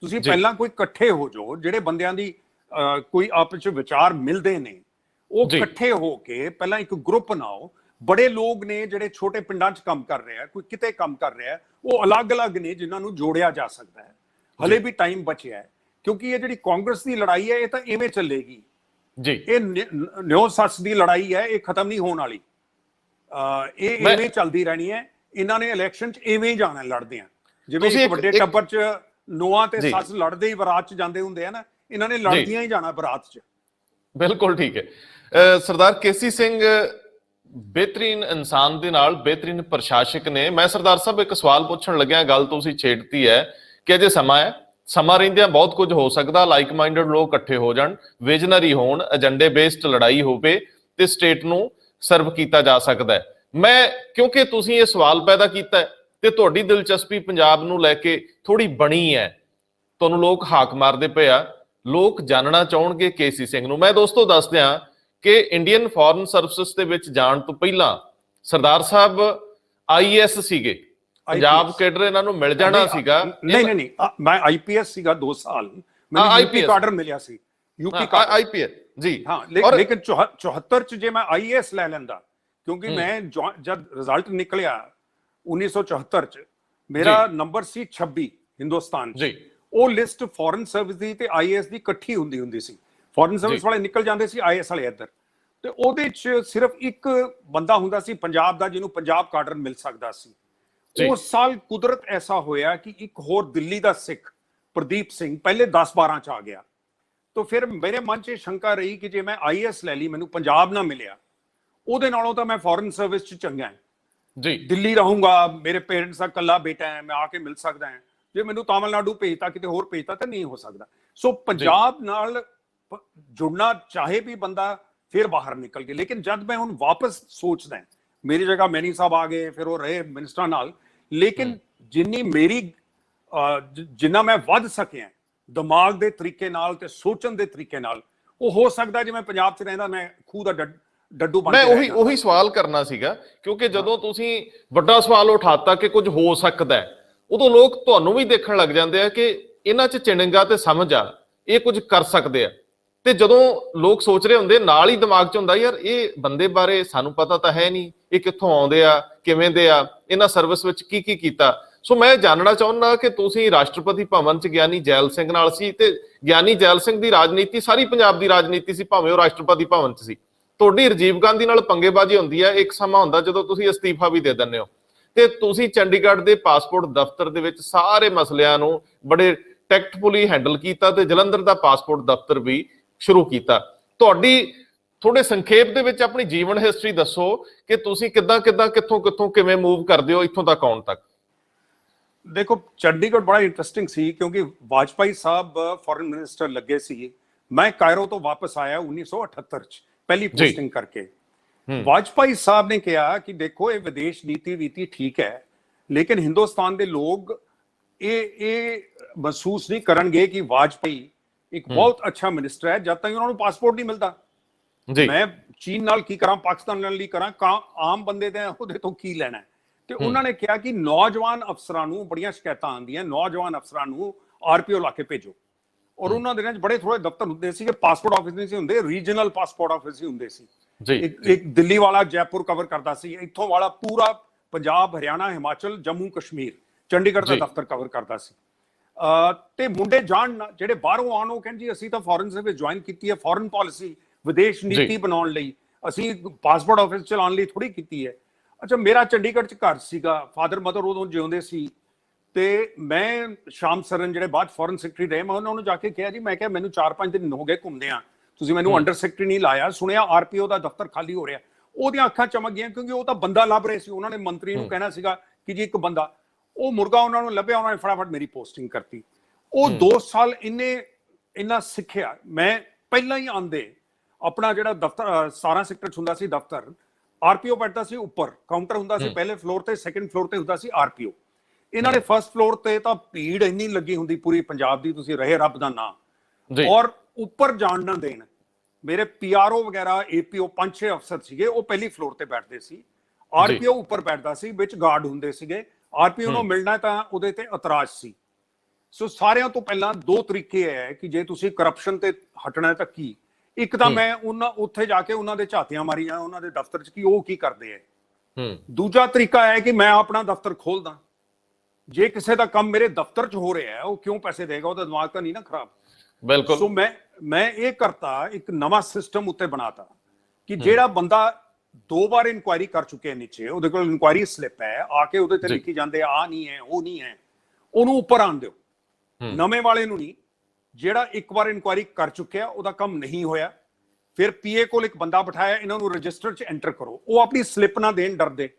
ਤੁਸੀਂ ਪਹਿਲਾਂ ਕੋਈ ਇਕੱਠੇ ਹੋ ਜਾਓ, ਜਿਹੜੇ ਬੰਦਿਆਂ ਦੀ ਕੋਈ ਆਪਸ ਵਿੱਚ ਵਿਚਾਰ ਮਿਲਦੇ ਨੇ, ਉਹ ਇਕੱਠੇ ਹੋ ਕੇ ਪਹਿਲਾਂ ਇੱਕ ਗਰੁੱਪ ਬਣਾਓ। ਬੜੇ ਲੋਕ ਨੇ ਜਿਹੜੇ ਛੋਟੇ ਪਿੰਡਾਂ 'ਚ ਕੰਮ ਕਰ ਰਿਹਾ, ਕੋਈ ਕਿਤੇ ਕੰਮ ਕਰ ਰਿਹਾ, ਉਹ ਅਲੱਗ-ਅਲੱਗ ਨੇ ਜਿਨ੍ਹਾਂ ਨੂੰ ਜੋੜਿਆ ਜਾ ਸਕਦਾ ਹੈ। ਹਲੇ ਵੀ ਟਾਈਮ ਬਚਿਆ ਹੈ, ਕਿਉਂਕਿ ਇਹ ਜਿਹੜੀ ਕਾਂਗਰਸ ਦੀ ਲੜਾਈ ਹੈ, ਇਹ ਤਾਂ ਐਵੇਂ ਚੱਲੇਗੀ ਜੀ। ਇਹ ਨਿਉ ਸੱਸ ਦੀ ਲੜਾਈ ਹੈ, ਇਹ ਖਤਮ ਨਹੀਂ ਹੋਣ ਵਾਲੀ। ਇਹ ਐਵੇਂ ਚੱਲਦੀ ਰਹਿਣੀ ਹੈ। ਇਹਨਾਂ ਨੇ ਇਲੈਕਸ਼ਨ 'ਚ ਐਵੇਂ ਹੀ ਜਾਣਾ ਲੜਦੇ ਆ, ਜਿਵੇਂ ਇੱਕ ਵੱਡੇ ਟੱਬਰ 'ਚ ਨੋਆ ਤੇ ਸੱਸ ਲੜਦੇ ਹੀ ਬਰਾਤ 'ਚ ਜਾਂਦੇ ਹੁੰਦੇ ਆ ਨਾ, ਇਹਨਾਂ ਨੇ ਲੜਦੀਆਂ ਹੀ ਜਾਣਾ ਬਰਾਤ 'ਚ। ਬਿਲਕੁਲ ਠੀਕ ਹੈ। ਸਰਦਾਰ ਕੇਸੀ ਸਿੰਘ ਬਿਹਤਰੀਨ ਇਨਸਾਨ ਦੇ ਨਾਲ ਬਿਹਤਰੀਨ ਪ੍ਰਸ਼ਾਸਕ ਨੇ। ਮੈਂ ਸਰਦਾਰ ਸਾਹਿਬ ਇੱਕ ਸਵਾਲ ਪੁੱਛਣ ਲੱਗਿਆ, ਗੱਲ ਤੁਸੀਂ ਛੇੜਤੀ ਹੈ ਕਿ ਅਜੇ ਸਮਾਂ ਹੈ, ਸਮਾਂ ਰਹਿੰਦਿਆਂ ਬਹੁਤ ਕੁਝ ਹੋ ਸਕਦਾ। ਲਾਈਕ ਮਾਈਂਡਡ ਲੋਕ ਇਕੱਠੇ ਹੋ ਜਾਣ, ਵਿਜ਼ਨਰੀ ਹੋਣ, ਏਜੰਡੇ ਬੇਸਡ ਲੜਾਈ ਹੋਵੇ ਤੇ ਸਟੇਟ ਨੂੰ ਸਰਵ ਕੀਤਾ ਜਾ ਸਕਦਾ ਹੈ। ਮੈਂ ਕਿਉਂਕਿ ਤੁਸੀਂ ਇਹ ਸਵਾਲ ਪੈਦਾ ਕੀਤਾ ਤੇ ਤੁਹਾਡੀ ਦਿਲਚਸਪੀ ਪੰਜਾਬ ਨੂੰ ਲੈ ਕੇ ਥੋੜੀ ਬਣੀ ਹੈ, ਤੁਹਾਨੂੰ ਲੋਕ ਹਾਕ ਮਾਰਦੇ ਪਏ ਆ, ਲੋਕ ਜਾਣਨਾ ਚਾਹਣਗੇ ਕੇਸੀ ਸਿੰਘ ਨੂੰ। ਮੈਂ ਦੋਸਤੋ ਦੱਸ ਦਿਆਂ ਕਿ ਇੰਡੀਅਨ ਫੋਰਨ ਸਰਵਿਸਿਜ਼ ਦੇ ਵਿੱਚ ਜਾਣ ਤੋਂ ਪਹਿਲਾਂ ਸਰਦਾਰ ਸਾਹਿਬ ਆਈਐਸ ਸੀਗੇ, ਪੰਜਾਬ ਕੇਡਰ ਇਹਨਾਂ ਨੂੰ ਮਿਲ ਜਾਣਾ ਸੀਗਾ। ਨਹੀਂ, ਮੈਂ ਆਈਪੀਐਸ ਸੀਗਾ 2 ਸਾਲ, ਮੈਨੂੰ ਯੂਪੀ ਕਾਡਰ ਮਿਲਿਆ ਸੀ, ਯੂਪੀ ਕਾਡਰ ਆਈਪੀਐਸ ਜੀ। ਹਾਂ, ਲੇਕਿਨ 74 ਚ ਜੇ ਮੈਂ ਆਈਐਸ ਲੈ ਲੈਂਦਾ, ਕਿਉਂਕਿ ਮੈਂ ਜਦ ਰਿਜ਼ਲਟ ਨਿਕਲਿਆ 1974 ਚ, ਮੇਰਾ ਨੰਬਰ ਸੀ 26 ਹਿੰਦੁਸਤਾਨ ਚ। ਉਹ ਲਿਸਟ ਫੋਰਨ ਸਰਵਿਸ ਦੀ ਤੇ ਆਈਐਸ ਦੀ ਇਕੱਠੀ ਹੁੰਦੀ ਸੀ। ਫੋਰਨ ਸਰਵਿਸ ਵਾਲੇ ਨਿਕਲ ਜਾਂਦੇ ਸੀ, ਆਈਐਸ ਵਾਲੇ ਇੱਧਰ, ਤੇ ਉਹਦੇ ਚ ਸਿਰਫ ਇੱਕ ਬੰਦਾ ਹੁੰਦਾ ਸੀ ਪੰਜਾਬ ਦਾ, ਜਿਹਨੂੰ ਪੰਜਾਬ ਕਾਡਰ ਮਿਲ ਸਕਦਾ ਸੀ। ਉਸ ਸਾਲ ਕੁਦਰਤ ਐਸਾ ਹੋਇਆ ਕਿ ਇੱਕ ਹੋਰ ਦਿੱਲੀ ਦਾ ਸਿੱਖ ਪ੍ਰਦੀਪ ਸਿੰਘ ਪਹਿਲੇ 10-12 ਚ ਆ ਗਿਆ। तो फिर मेरे मन च शंका रही कि जे मैं IAS ले ली, मैनू पंजाब ना मिलिया, ਉਹਦੇ ਨਾਲੋਂ ਤਾਂ ਮੈਂ ਫੋਰਨ ਸਰਵਿਸ ਚ ਚੰਗਾ ਹਾਂ ਜੀ। ਦਿੱਲੀ ਰਹੂੰਗਾ, ਮੇਰੇ ਪੇਰੈਂਟਸ ਦਾ ਕੱਲਾ ਬੇਟਾ ਹੈ, ਮੈਂ ਆ ਕੇ ਮਿਲ ਸਕਦਾ ਹਾਂ। ਜੇ ਮੈਨੂੰ ਤਾਮਿਲਨਾਡੂ ਭੇਜਤਾ, ਕਿਤੇ ਹੋਰ ਭੇਜਤਾ ਤਾਂ ਨਹੀਂ ਹੋ ਸਕਦਾ। ਸੋ ਪੰਜਾਬ ਨਾਲ ਜੁੜਨਾ ਚਾਹੇ ਵੀ ਬੰਦਾ ਫਿਰ ਬਾਹਰ ਨਿਕਲ ਕੇ। ਲੇਕਿਨ ਜਦ ਮੈਂ ਹੁਣ ਵਾਪਸ ਸੋਚਦਾ, ਮੇਰੀ ਜਗ੍ਹਾ ਮੈਨੀ ਸਾਹਿਬ ਆ ਗਏ, ਫਿਰ ਉਹ ਰਹੇ ਮਿਨਿਸਟਰਾਂ ਨਾਲ, ਲੇਕਿਨ ਜਿੰਨੀ ਮੇਰੀ ਜਿੰਨਾ ਮੈਂ ਵੱਧ ਸਕਿਆ ਦਿਮਾਗ ਦੇ ਤਰੀਕੇ ਨਾਲ ਤੇ ਸੋਚਣ ਦੇ ਤਰੀਕੇ ਨਾਲ, ਉਹ ਹੋ ਸਕਦਾ ਜੇ ਮੈਂ ਪੰਜਾਬ 'ਚ ਰਹਿੰਦਾ ਮੈਂ ਖੂਹ ਦਾ ਡੱਡੂ ਬਣ ਕੇ। ਮੈਂ ਉਹੀ ਸਵਾਲ ਕਰਨਾ ਸੀਗਾ, ਕਿਉਂਕਿ ਜਦੋਂ ਤੁਸੀਂ ਵੱਡਾ ਸਵਾਲ ਉਠਾਤਾ ਕਿ ਕੁਝ ਹੋ ਸਕਦਾ, ਉਦੋਂ ਲੋਕ ਤੁਹਾਨੂੰ ਵੀ ਦੇਖਣ ਲੱਗ ਜਾਂਦੇ ਆ ਕਿ ਇਹਨਾਂ 'ਚ ਚਿੰਨਗਾ ਤੇ ਸਮਝ ਆ, ਇਹ ਕੁਝ ਕਰ ਸਕਦੇ ਆ। ਤੇ ਜਦੋਂ ਲੋਕ ਸੋਚ ਰਹੇ ਹੁੰਦੇ, ਨਾਲ ਹੀ ਦਿਮਾਗ 'ਚ ਹੁੰਦਾ ਯਾਰ ਇਹ ਬੰਦੇ ਬਾਰੇ ਸਾਨੂੰ ਪਤਾ ਤਾਂ ਹੈ ਨਹੀਂ, ਇਹ ਕਿੱਥੋਂ ਆਉਂਦੇ ਆ, ਕਿਵੇਂ ਦੇ ਆ, ਇਹਨਾਂ ਸਰਵਿਸ ਵਿੱਚ ਕੀ ਕੀ ਕੀਤਾ। ਸੋ ਮੈਂ ਜਾਣਨਾ ਚਾਹੁੰਦਾ ਕਿ ਤੁਸੀਂ ਰਾਸ਼ਟਰਪਤੀ ਭਵਨ 'ਚ ਗਿਆਨੀ ਜੈਲ ਸਿੰਘ ਨਾਲ ਸੀ, ਤੇ ਗਿਆਨੀ ਜੈਲ ਸਿੰਘ ਦੀ ਰਾਜਨੀਤੀ ਸਾਰੀ ਪੰਜਾਬ ਦੀ ਰਾਜਨੀਤੀ ਸੀ, ਭਾਵੇਂ ਉਹ ਰਾਸ਼ਟਰਪਤੀ ਭਵਨ 'ਚ ਸੀ। ਤੁਹਾਡੀ ਰਾਜੀਵ ਗਾਂਧੀ ਨਾਲ ਪੰਗੇਬਾਜ਼ੀ ਹੁੰਦੀ ਹੈ, ਇੱਕ ਸਮਾਂ ਹੁੰਦਾ ਜਦੋਂ ਤੁਸੀਂ ਅਸਤੀਫਾ ਵੀ ਦੇ ਦਿੰਦੇ ਹੋ, ਤੇ ਤੁਸੀਂ ਚੰਡੀਗੜ੍ਹ ਦੇ ਪਾਸਪੋਰਟ ਦਫ਼ਤਰ ਦੇ ਵਿੱਚ ਸਾਰੇ ਮਸਲਿਆਂ ਨੂੰ ਬੜੇ ਟੈਕਟਫੁਲੀ ਹੈਂਡਲ ਕੀਤਾ, ਤੇ ਜਲੰਧਰ ਦਾ ਪਾਸਪੋਰਟ ਦਫ਼ਤਰ ਵੀ ਸ਼ੁਰੂ ਕੀਤਾ। ਤੁਹਾਡੀ ਥੋੜੇ ਸੰਖੇਪ ਦੇ ਵਿੱਚ ਆਪਣੀ ਜੀਵਨ ਹਿਸਟਰੀ ਦੱਸੋ ਕਿ ਤੁਸੀਂ ਕਿੱਥੋਂ ਕਿਵੇਂ ਮੂਵ ਕਰਦੇ ਹੋ ਇੱਥੋਂ ਤੱਕ ਆਉਣ ਤੱਕ। ਦੇਖੋ, ਚੰਡੀਗੜ੍ਹ ਬੜਾ ਇੰਟਰਸਟਿੰਗ ਸੀ, ਕਿਉਂਕਿ ਵਾਜਪਾਈ ਸਾਹਿਬ ਫੋਰਨ ਮਿਨਿਸਟਰ ਲੱਗੇ ਸੀ। ਮੈਂ ਕਾਇਰੋ ਤੋਂ ਵਾਪਸ ਆਇਆ 1978 ਚ ਪਹਿਲੀ ਪੋਸਟਿੰਗ ਕਰਕੇ। ਵਾਜਪਾਈ ਸਾਹਿਬ ਨੇ ਕਿਹਾ ਕਿ ਦੇਖੋ ਇਹ ਵਿਦੇਸ਼ ਨੀਤੀ ਠੀਕ ਹੈ, ਲੇਕਿਨ ਹਿੰਦੁਸਤਾਨ ਦੇ ਲੋਕ ਇਹ ਮਹਿਸੂਸ ਨਹੀਂ ਕਰਨਗੇ ਕਿ ਵਾਜਪਾਈ ਇੱਕ ਬਹੁਤ ਅੱਛਾ ਮਿਨਿਸਟਰ ਹੈ ਜਦ ਤੱਕ ਉਹਨਾਂ ਨੂੰ ਪਾਸਪੋਰਟ ਨਹੀਂ ਮਿਲਦਾ। ਮੈਂ ਚੀਨ ਨਾਲ ਕੀ ਕਰਾਂ, ਪਾਕਿਸਤਾਨ ਨਾਲ ਕੀ ਕਰਾਂ, ਆਮ ਬੰਦੇ ਦੇ ਉਹਦੇ ਤੋਂ ਕੀ ਲੈਣਾ। ਤੇ ਉਹਨਾਂ ਨੇ ਕਿਹਾ ਕਿ ਨੌਜਵਾਨ ਅਫਸਰਾਂ ਨੂੰ ਬੜੀਆਂ ਸ਼ਿਕਾਇਤਾਂ ਆਉਂਦੀਆਂ, ਨੌਜਵਾਨ ਅਫਸਰਾਂ ਨੂੰ RPO ਲਾ ਕੇ ਭੇਜੋ। ਔਰ ਉਹਨਾਂ ਦਿਨਾਂ 'ਚ ਬੜੇ ਥੋੜੇ ਦਫ਼ਤਰ ਹੁੰਦੇ ਸੀ ਕਿ ਪਾਸਪੋਰਟ ਆਫਿਸ ਨਹੀਂ ਸੀ ਹੁੰਦੇ, ਰੀਜਨਲ ਪਾਸਪੋਰਟ ਆਫਿਸ ਹੀ ਹੁੰਦੇ ਸੀ। ਇੱਕ ਦਿੱਲੀ ਵਾਲਾ ਜੈਪੁਰ ਕਵਰ ਕਰਦਾ ਸੀ, ਇੱਥੋਂ ਵਾਲਾ ਪੂਰਾ ਪੰਜਾਬ, ਹਰਿਆਣਾ, ਹਿਮਾਚਲ, ਜੰਮੂ ਕਸ਼ਮੀਰ, ਚੰਡੀਗੜ੍ਹ ਦਾ ਦਫ਼ਤਰ ਕਵਰ ਕਰਦਾ ਸੀ। ਤੇ ਮੁੰਡੇ ਜਾਣ ਨਾ, ਜਿਹੜੇ ਬਾਹਰੋਂ ਆਉਣ, ਉਹ ਕਹਿੰਦੇ ਜੀ ਅਸੀਂ ਤਾਂ ਫੋਰਨ ਸਰਵਿਸ ਜੁਆਇਨ ਕੀਤੀ ਹੈ, ਫੋਰਨ ਪਾਲਿਸੀ, ਵਿਦੇਸ਼ ਨੀਤੀ ਬਣਾਉਣ ਲਈ, ਅਸੀਂ ਪਾਸਪੋਰਟ ਆਫਿਸ ਚਲਾਉਣ ਲਈ ਥੋੜੀ ਕੀਤੀ ਹੈ। ਅੱਛਾ, ਮੇਰਾ ਚੰਡੀਗੜ੍ਹ 'ਚ ਘਰ ਸੀਗਾ, ਫਾਦਰ ਮਦਰ ਉਦੋਂ ਜਿਉਂਦੇ ਸੀ, ਤੇ ਮੈਂ ਸ਼ਾਮ ਸਰਨ ਜਿਹੜੇ ਬਾਅਦ ਫੋਰਨ ਸੈਕਟਰੀ ਰਹੇ, ਮੈਂ ਉਹਨਾਂ ਨੂੰ ਜਾ ਕੇ ਕਿਹਾ ਜੀ, ਮੈਂ ਕਿਹਾ ਮੈਨੂੰ 4-5 ਦਿਨ ਹੋ ਗਏ ਘੁੰਮਦੇ ਆ, ਤੁਸੀਂ ਮੈਨੂੰ ਅੰਡਰ ਸੈਕਟਰੀ ਨਹੀਂ ਲਾਇਆ, ਸੁਣਿਆ ਆਰਪੀਓ ਦਾ ਦਫ਼ਤਰ ਖਾਲੀ ਹੋ ਰਿਹਾ। ਉਹਦੀਆਂ ਅੱਖਾਂ ਚਮਕ ਗਈਆਂ, ਕਿਉਂਕਿ ਉਹ ਤਾਂ ਬੰਦਾ ਲੱਭ ਰਹੇ ਸੀ, ਉਹਨਾਂ ਨੇ ਮੰਤਰੀ ਨੂੰ ਕਹਿਣਾ ਸੀਗਾ ਕਿ ਜੀ ਇੱਕ ਬੰਦਾ, ਉਹ ਮੁਰਗਾ ਉਹਨਾਂ ਨੂੰ ਲੱਭਿਆ, ਉਹਨਾਂ ਨੇ ਫਟਾਫਟ ਮੇਰੀ ਪੋਸਟਿੰਗ ਕਰਤੀ। ਉਹ 2 ਸਾਲ ਇੰਨਾ ਸਿੱਖਿਆ। ਮੈਂ ਪਹਿਲਾਂ ਹੀ ਆਂਦੇ ਆਪਣਾ ਜਿਹੜਾ ਦਫ਼ਤਰ 17 ਸੈਕਟਰ 'ਚ ਹੁੰਦਾ ਸੀ ਦਫ਼ਤਰ, ਆਰਪੀਓ ਬੈਠਦਾ ਸੀ ਉੱਪਰ, ਕਾਊਂਟਰ ਹੁੰਦਾ ਸੀ ਪਹਿਲੇ ਫਲੋਰ ਤੇ, ਸੈਕੰਡ ਫਲੋਰ ਤੇ ਹੁੰਦਾ ਸੀ ਆਰਪੀਓ। ਇਹਨਾਂ ਨੇ ਫਸਟ ਫਲੋਰ ਤੇ ਤਾਂ ਭੀੜ ਇੰਨੀ ਲੱਗੀ ਹੁੰਦੀ ਪੂਰੀ ਪੰਜਾਬ ਦੀ, ਤੁਸੀਂ ਰਹੇ ਰੱਬ ਦਾ ਨਾਂ, ਔਰ ਉੱਪਰ ਜਾਣ ਨਾ ਦੇਣ। ਮੇਰੇ ਪੀਆਰਓ ਵਗੈਰਾ, ਏਪੀਓ 5-6 ਅਫਸਰ ਸੀਗੇ, ਉਹ ਪਹਿਲੀ ਫਲੋਰ ਤੇ ਬੈਠਦੇ ਸੀ, ਆਰਪੀਓ ਉੱਪਰ ਬੈਠਦਾ ਸੀ, ਵਿੱਚ ਗਾਰਡ ਹੁੰਦੇ ਸੀਗੇ। ਆਰਪੀਓ ਨੂੰ ਮਿਲਣਾ ਤਾਂ ਉਹਦੇ ਤੇ ਇਤਰਾਜ਼ ਸੀ। ਸੋ ਸਾਰਿਆਂ ਤੋਂ ਪਹਿਲਾਂ 2 ਤਰੀਕੇ ਹੈ ਕਿ ਜੇ ਤੁਸੀਂ ਕਰਪਸ਼ਨ ਤੇ ਹਟਣਾ ਤਾਂ ਕੀ, ਇੱਕ ਤਾਂ ਮੈਂ ਉੱਥੇ ਜਾ ਕੇ ਉਹਨਾਂ ਦੇ ਝਾਤੀਆਂ ਮਾਰੀਆਂ ਉਹਨਾਂ ਦੇ ਦਫ਼ਤਰ 'ਚ ਕਿ ਉਹ ਕੀ ਕਰਦੇ ਹੈ। ਦੂਜਾ ਤਰੀਕਾ ਹੈ ਕਿ ਮੈਂ ਆਪਣਾ ਦਫ਼ਤਰ ਖੋਲਦਾ, ਜੇ ਕਿਸੇ ਦਾ ਕੰਮ ਮੇਰੇ ਦਫ਼ਤਰ 'ਚ ਹੋ ਰਿਹਾ ਹੈ, ਉਹ ਕਿਉਂ ਪੈਸੇ ਦੇਗਾ, ਉਹਦਾ ਦਿਮਾਗ ਤਾਂ ਨਹੀਂ ਨਾ ਖਰਾਬ। ਬਿਲਕੁਲ। ਸੋ ਮੈਂ ਇਹ ਕਰਤਾ, ਇੱਕ ਨਵਾਂ ਸਿਸਟਮ ਉੱਤੇ ਬਣਾਤਾ ਕਿ ਜਿਹੜਾ ਬੰਦਾ 2 ਵਾਰ ਇਨਕੁਆਇਰੀ ਕਰ ਚੁੱਕਿਆ ਨੀਚੇ, ਉਹਦੇ ਕੋਲ ਇਨਕੁਆਇਰੀ ਸਲਿੱਪ ਹੈ, ਆ ਕੇ ਉਹਦੇ ਤੇ ਲਿਖੀ ਜਾਂਦੇ ਆ ਨਹੀਂ ਹੈ, ਉਹ ਨਹੀਂ ਹੈ, ਉਹਨੂੰ ਉੱਪਰ ਆਣ ਦਿਓ। ਨਵੇਂ ਵਾਲੇ ਨੂੰ ਨਹੀਂ, ਜਿਹੜਾ ਇੱਕ ਵਾਰ ਇਨਕੁਆਇਰੀ ਕਰ ਚੁੱਕਿਆ, ਉਹਦਾ ਕੰਮ ਨਹੀਂ ਹੋਇਆ, ਫਿਰ ਪੀਏ ਕੋਲ ਇੱਕ ਬੰਦਾ ਬਿਠਾਇਆ, ਇਹਨਾਂ ਨੂੰ ਰਜਿਸਟਰ 'ਚ ਐਂਟਰ ਕਰੋ। ਉਹ ਆਪਣੀ ਸਲਿੱਪ ਨਾ ਦੇਣ ਡਰਦੇ